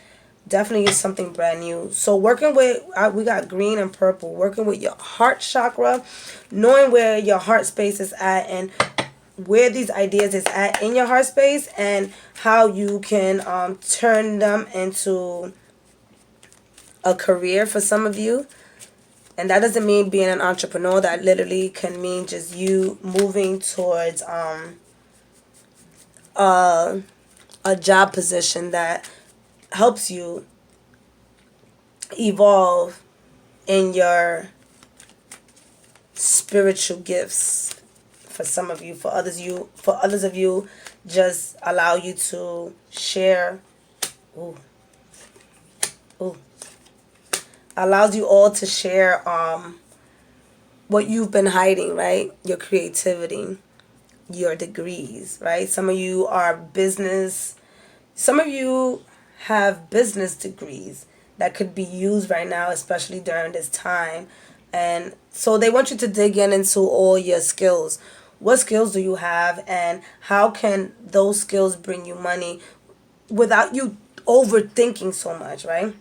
definitely something brand new. So working with we got green and purple, working with your heart chakra, knowing where your heart space is at and where these ideas is at in your heart space and how you can turn them into a career for some of you. And that doesn't mean being an entrepreneur. That literally can mean just you moving towards a job position that helps you evolve in your spiritual gifts. For some of you, for others of you, just allow you to share. Allows you all to share what you've been hiding, right? Your creativity, your degrees, right? Some of you are business. Some of you have business degrees that could be used right now, especially during this time. And so they want you to dig into all your skills. What skills do you have and how can those skills bring you money without you overthinking so much, right?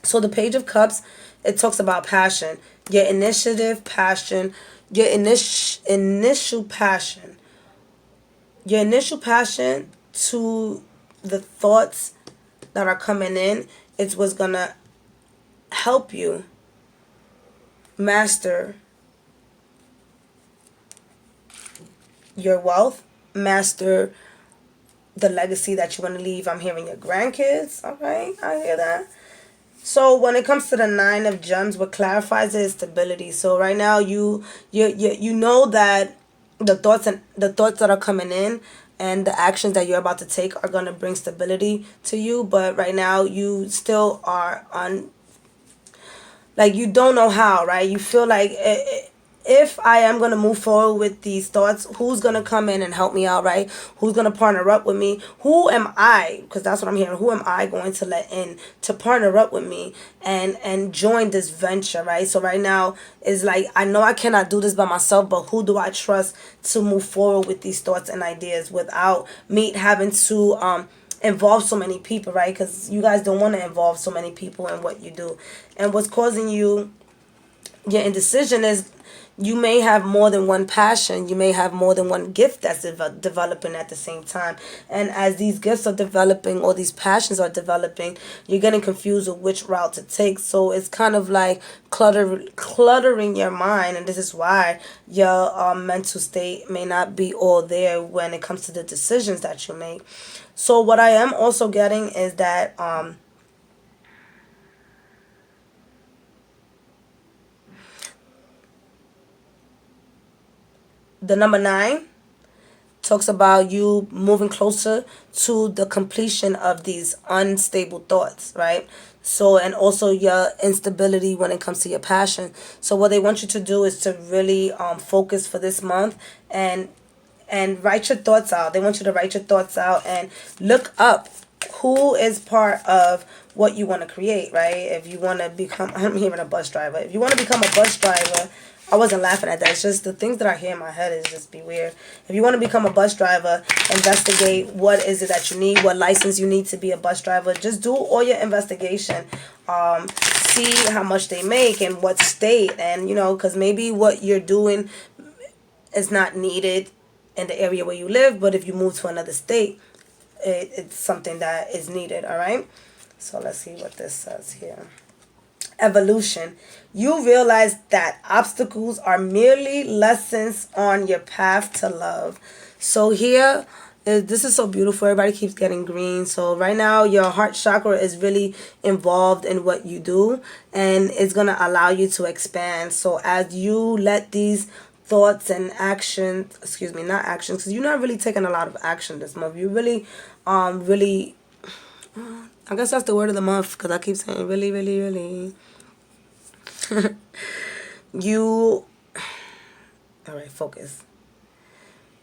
So the Page of Cups, it talks about passion, your initiative, passion, your initial passion, your initial passion to the thoughts that are coming in. It's what's gonna help you master your wealth, master the legacy that you want to leave. I'm hearing your grandkids. All right, I hear that. So when it comes to the Nine of Gems, what clarifies it is stability. So right now you know that the thoughts that are coming in and the actions that you're about to take are going to bring stability to you, but right now you still are on, like, you don't know how, right? You feel like if I am going to move forward with these thoughts, who's going to come in and help me out, right? Who's going to partner up with me? Who am I? Because that's what I'm hearing. Who am I going to let in to partner up with me and join this venture, right? So right now is like, I know I cannot do this by myself, but who do I trust to move forward with these thoughts and ideas without me having to involve so many people, right? Because you guys don't want to involve so many people in what you do. And what's causing you your indecision is you may have more than one passion. You may have more than one gift that's developing at the same time. And as these gifts are developing or these passions are developing, you're getting confused with which route to take. So it's kind of like cluttering your mind. And this is why your mental state may not be all there when it comes to the decisions that you make. So what I am also getting is that the number 9 talks about you moving closer to the completion of these unstable thoughts, right? So, and also your instability when it comes to your passion. So what they want you to do is to really focus for this month and write your thoughts out. They want you to write your thoughts out and look up who is part of what you want to create, right? If you want to become, I'm hearing a bus driver. If you want to become a bus driver, I wasn't laughing at that. It's just the things that I hear in my head is just be weird. If you want to become a bus driver, investigate what is it that you need, what license you need to be a bus driver. Just do all your investigation. See how much they make and what state, and because maybe what you're doing is not needed in the area where you live, but if you move to another state, it's something that is needed. All right. So let's see what this says here. Evolution. You realize that obstacles are merely lessons on your path to love. So here, this is so beautiful. Everybody keeps getting green. So right now, your heart chakra is really involved in what you do, and it's going to allow you to expand. So as you let these thoughts and actions, not actions, because you're not really taking a lot of action this month. You really, I guess that's the word of the month, because I keep saying really, really, really. All right, focus.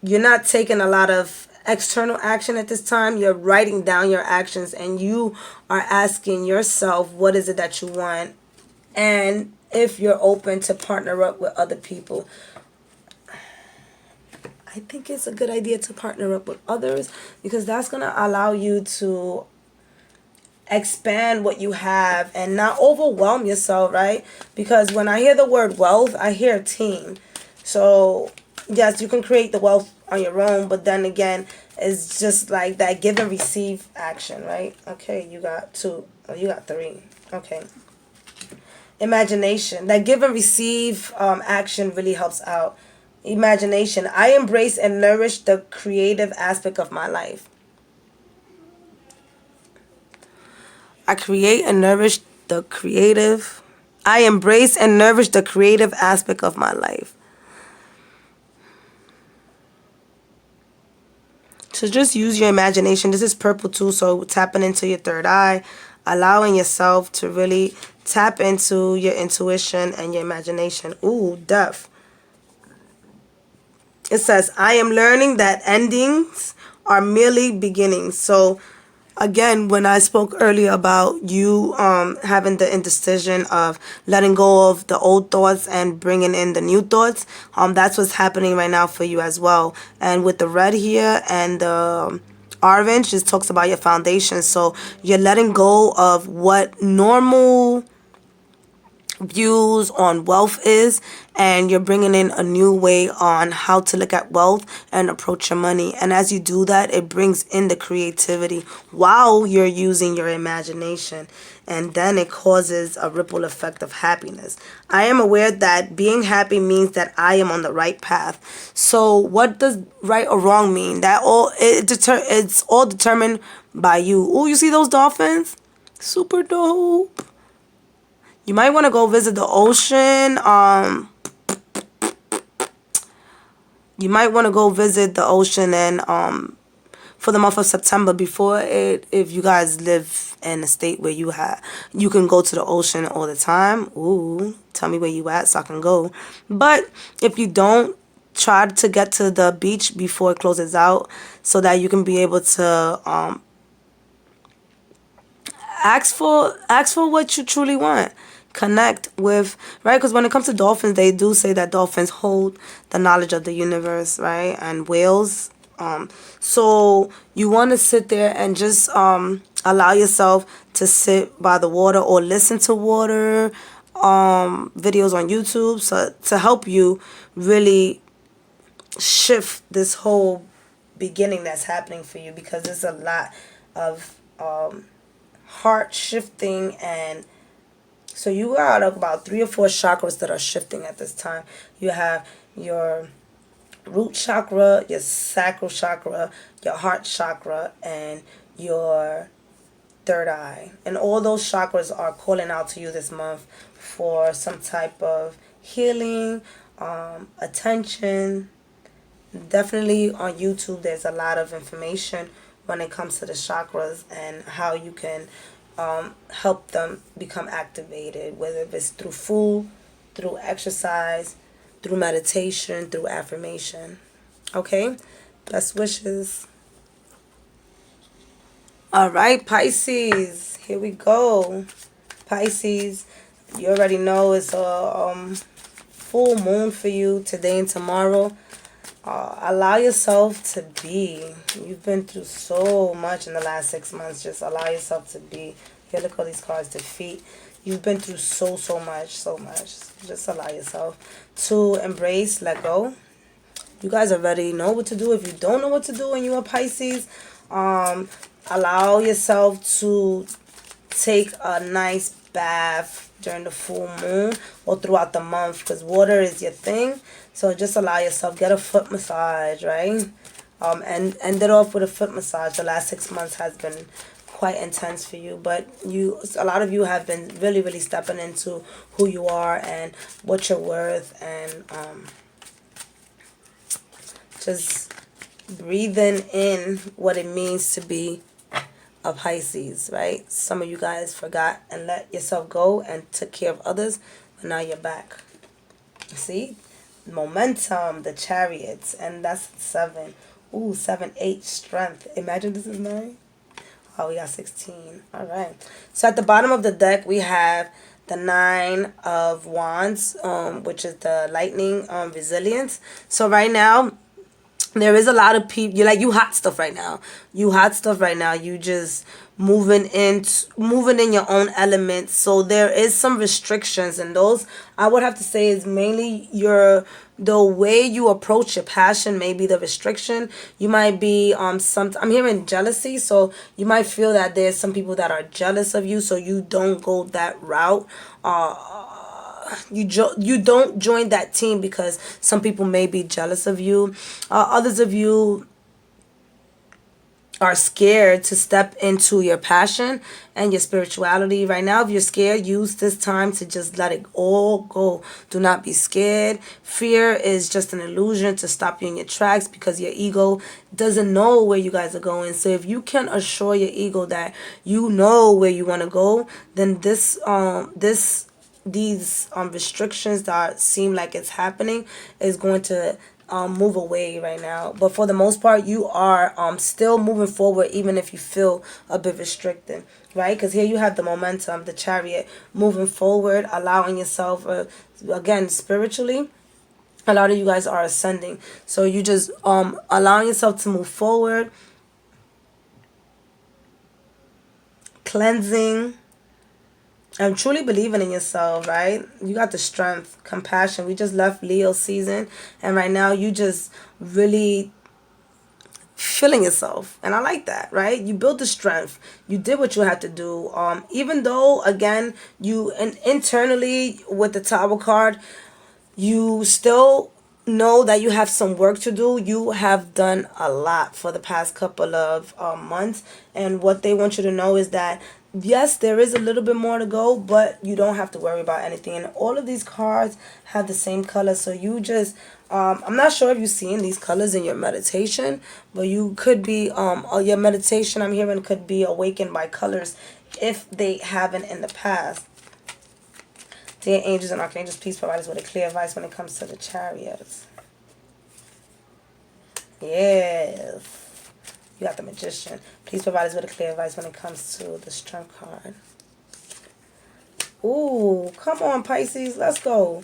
You're not taking a lot of external action at this time. You're writing down your actions, and you are asking yourself, what is it that you want? And if you're open to partner up with other people. I think it's a good idea to partner up with others, because that's going to allow you to expand what you have and not overwhelm yourself, right? Because when I hear the word wealth, I hear a team. So yes, you can create the wealth on your own, but then again, it's just like that give and receive action, right? Okay, you got 2. Oh, you got 3. Okay. Imagination. That give and receive action really helps out. Imagination. I embrace and nourish the creative aspect of my life. I embrace and nourish the creative aspect of my life. So just use your imagination. This is purple too, so tapping into your third eye, allowing yourself to really tap into your intuition and your imagination. Ooh, death. It says, I am learning that endings are merely beginnings. So again, when I spoke earlier about you having the indecision of letting go of the old thoughts and bringing in the new thoughts, that's what's happening right now for you as well. And with the red here and the orange just talks about your foundation. So you're letting go of what normal views on wealth is, and you're bringing in a new way on how to look at wealth and approach your money. And as you do that, it brings in the creativity while you're using your imagination, and then it causes a ripple effect of happiness. I am aware that being happy means that I am on the right path. So what does right or wrong mean? That it's all determined by you. Oh, you see those dolphins? Super dope. You might want to go visit the ocean. You might want to go visit the ocean and for the month of September before it. If you guys live in a state where you can go to the ocean all the time. Ooh, tell me where you at so I can go. But if you don't, try to get to the beach before it closes out so that you can be able to ask for what you truly want. Connect with, right? Because when it comes to dolphins, they do say that dolphins hold the knowledge of the universe, right? And whales. So you want to sit there and just allow yourself to sit by the water or listen to water videos on YouTube, so to help you really shift this whole beginning that's happening for you, because there's a lot of heart shifting. And so you got about 3 or 4 chakras that are shifting at this time. You have your root chakra, your sacral chakra, your heart chakra, and your third eye. And all those chakras are calling out to you this month for some type of healing, attention. Definitely on YouTube, there's a lot of information when it comes to the chakras and how you can help them become activated, whether it's through food, through exercise, through meditation, through affirmation. Okay? Best wishes. All right, Pisces. Here we go. Pisces, you already know it's a full moon for you today and tomorrow. Allow yourself to be. You've been through so much in the last 6 months. Just allow yourself to be. Here, look at all these cards. Defeat. You've been through so much. Just allow yourself to embrace, let go. You guys already know what to do. If you don't know what to do and you're a Pisces, allow yourself to take a nice bath during the full moon or throughout the month, because water is your thing. So just allow yourself, get a foot massage, right? And end it off with a foot massage. The last 6 months has been quite intense for you, but a lot of you have been really stepping into who you are and what you're worth, and just breathing in what it means to be a Pisces, right? Some of you guys forgot and let yourself go and took care of others, but now you're back. See? Momentum, the Chariots, and that's 7. Ooh, 7, 8, strength. Imagine this is 9. Oh, we got 16. All right. So at the bottom of the deck, we have the 9 of Wands, which is the lightning, resilience. So right now, there is a lot of people. You hot stuff right now. You just moving in your own element. So there is some restrictions, and those I would have to say is mainly the way you approach your passion may be the restriction. You might be I'm hearing jealousy, so you might feel that there's some people that are jealous of you, so you don't go that route. You don't join that team because some people may be jealous of you. Others of you are scared to step into your passion and your spirituality. Right now, if you're scared, use this time to just let it all go. Do not be scared. Fear is just an illusion to stop you in your tracks, because your ego doesn't know where you guys are going. So if you can assure your ego that you know where you want to go, then these restrictions that seem like it's happening is going to move away right now. But for the most part, you are still moving forward, even if you feel a bit restricted, right? Because here you have the momentum, the Chariot, moving forward, allowing yourself, again, spiritually, a lot of you guys are ascending. So you just allowing yourself to move forward, cleansing, and truly believing in yourself, right? You got the strength, compassion. We just left Leo season, and right now you just really feeling yourself, and I like that, right? You built the strength, you did what you had to do, even though again you and internally with the Tower card, you still know that you have some work to do. You have done a lot for the past couple of months, and what they want you to know is that yes, there is a little bit more to go, but you don't have to worry about anything. And all of these cards have the same color, so you just I'm not sure if you're seeing these colors in your meditation, but you could be your meditation I'm hearing could be awakened by colors if they haven't in the past. Dear angels and archangels, please provide us with a clear advice when it comes to the chariots. Yes. You got the magician. Please provide us with a clear advice when it comes to the strength card. Ooh, come on, Pisces. Let's go.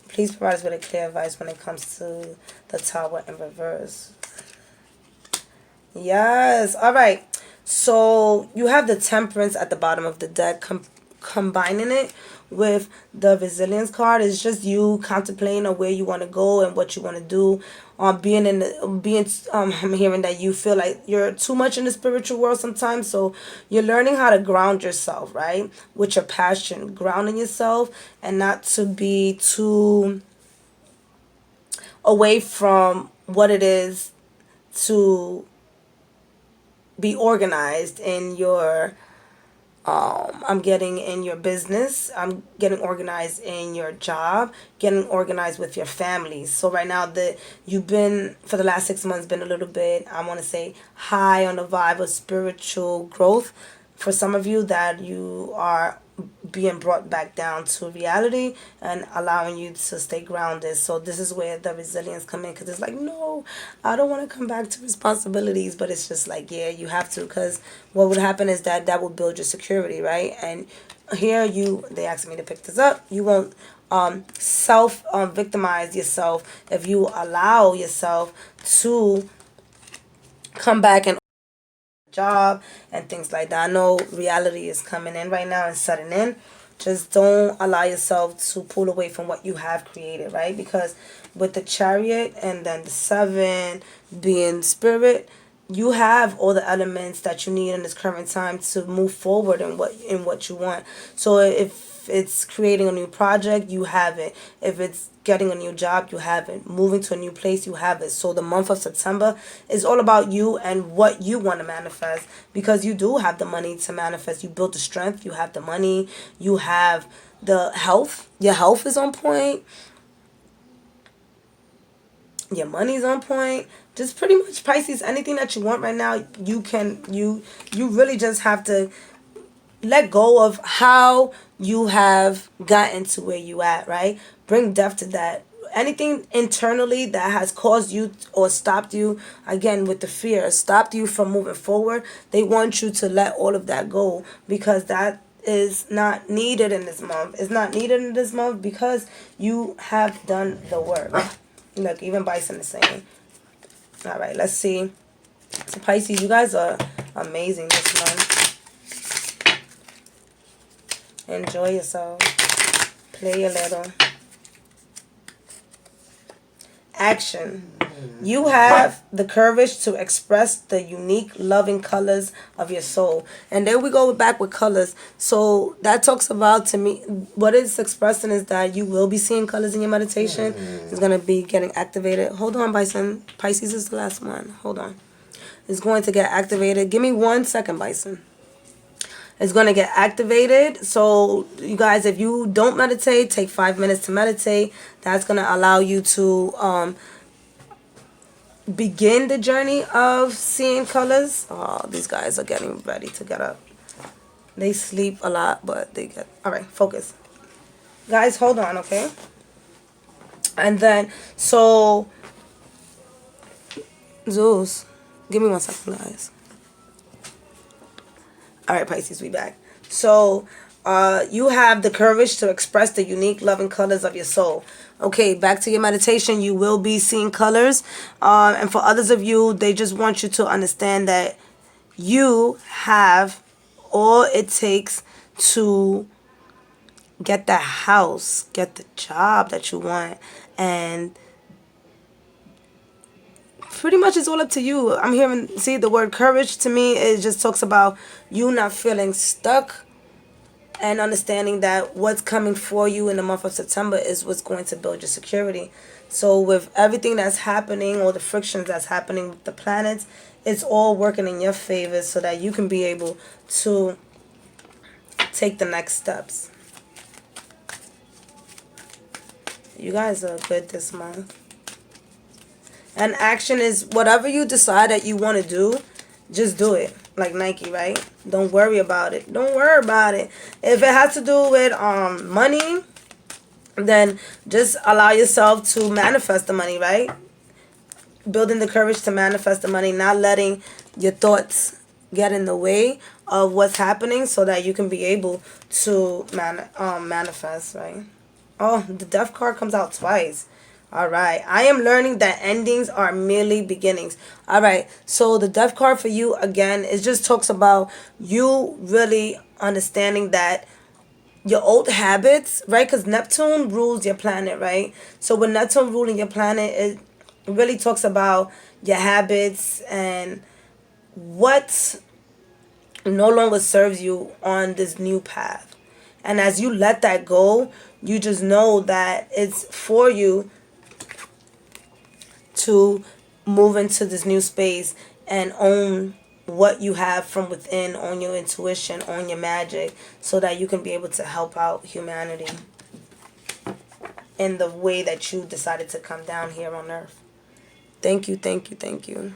Please provide us with a clear advice when it comes to the Tower in reverse. Yes. All right. So you have the Temperance at the bottom of the deck. Combining it with the Resilience card is just you contemplating on where you want to go and what you want to do. I'm hearing that you feel like you're too much in the spiritual world sometimes, so you're learning how to ground yourself, right, with your passion, grounding yourself, and not to be too away from what it is to be organized in your I'm getting in your business, I'm getting organized in your job, getting organized with your family. So right now you've been, for the last 6 months, been a little bit, I want to say, high on the vibe of spiritual growth. For some of you, that you are being brought back down to reality and allowing you to stay grounded. So this is where the resilience come in, because it's like, no, I don't want to come back to responsibilities, but it's just like, yeah, you have to, because what would happen is that will build your security, right? And here they asked me to pick this up. You won't self victimize yourself if you allow yourself to come back and job and things like that. I know reality is coming in right now and setting in. Just don't allow yourself to pull away from what you have created, right? Because with the Chariot and then the 7 being Spirit, you have all the elements that you need in this current time to move forward in what you want. So if it's creating a new project, you have it. If it's getting a new job, you have it. Moving to a new place, you have it. So the month of September is all about you and what you want to manifest, because you do have the money to manifest. You built the strength, you have the money, you have the health. Your health is on point. Your money's on point. Just pretty much, Pisces, anything that you want right now, you really just have to let go of how you have gotten to where you at, right? Bring depth to that. Anything internally that has caused you or stopped you, again, with the fear, stopped you from moving forward, they want you to let all of that go, because that is not needed in this month. It's not needed in this month because you have done the work. Look, even Bison is saying. All right, let's see. So Pisces, you guys are amazing this month. Enjoy yourself. Play a little. Action. You have the courage to express the unique, loving colors of your soul. And there we go back with colors. So that talks about, to me, what it's expressing is that you will be seeing colors in your meditation. It's going to be getting activated. Hold on, Bison. Pisces is the last one. Hold on. It's going to get activated. Give me 1 second, Bison. It's going to get activated. So you guys, if you don't meditate, take 5 minutes to meditate. That's going to allow you to begin the journey of seeing colors. Oh, these guys are getting ready to get up. They sleep a lot, but they get... All right, focus. Guys, hold on, okay? And then, so... Zeus, give me 1 second, guys. All right, Pisces, we back. So, you have the courage to express the unique, loving colors of your soul. Okay, back to your meditation. You will be seeing colors. And for others of you, they just want you to understand that you have all it takes to get that house, get the job that you want, and pretty much it's all up to you. I'm hearing, see, the word courage to me, it just talks about you not feeling stuck and understanding that what's coming for you in the month of September is what's going to build your security. So with everything that's happening, all the frictions that's happening with the planets, it's all working in your favor so that you can be able to take the next steps. You guys are good this month. And action is whatever you decide that you want to do, just do it. Like Nike, right? Don't worry about it. Don't worry about it. If it has to do with money, then just allow yourself to manifest the money, right? Building the courage to manifest the money, not letting your thoughts get in the way of what's happening so that you can be able to manifest, right? Oh, the Death card comes out twice. All right. I am learning that endings are merely beginnings. All right. So the Death card for you, again, it just talks about you really understanding that your old habits, right? Because Neptune rules your planet, right? So with Neptune ruling your planet, it really talks about your habits and what no longer serves you on this new path. And as you let that go, you just know that it's for you to move into this new space and own what you have from within, on your intuition, on your magic, so that you can be able to help out humanity in the way that you decided to come down here on earth. Thank you, thank you, thank you.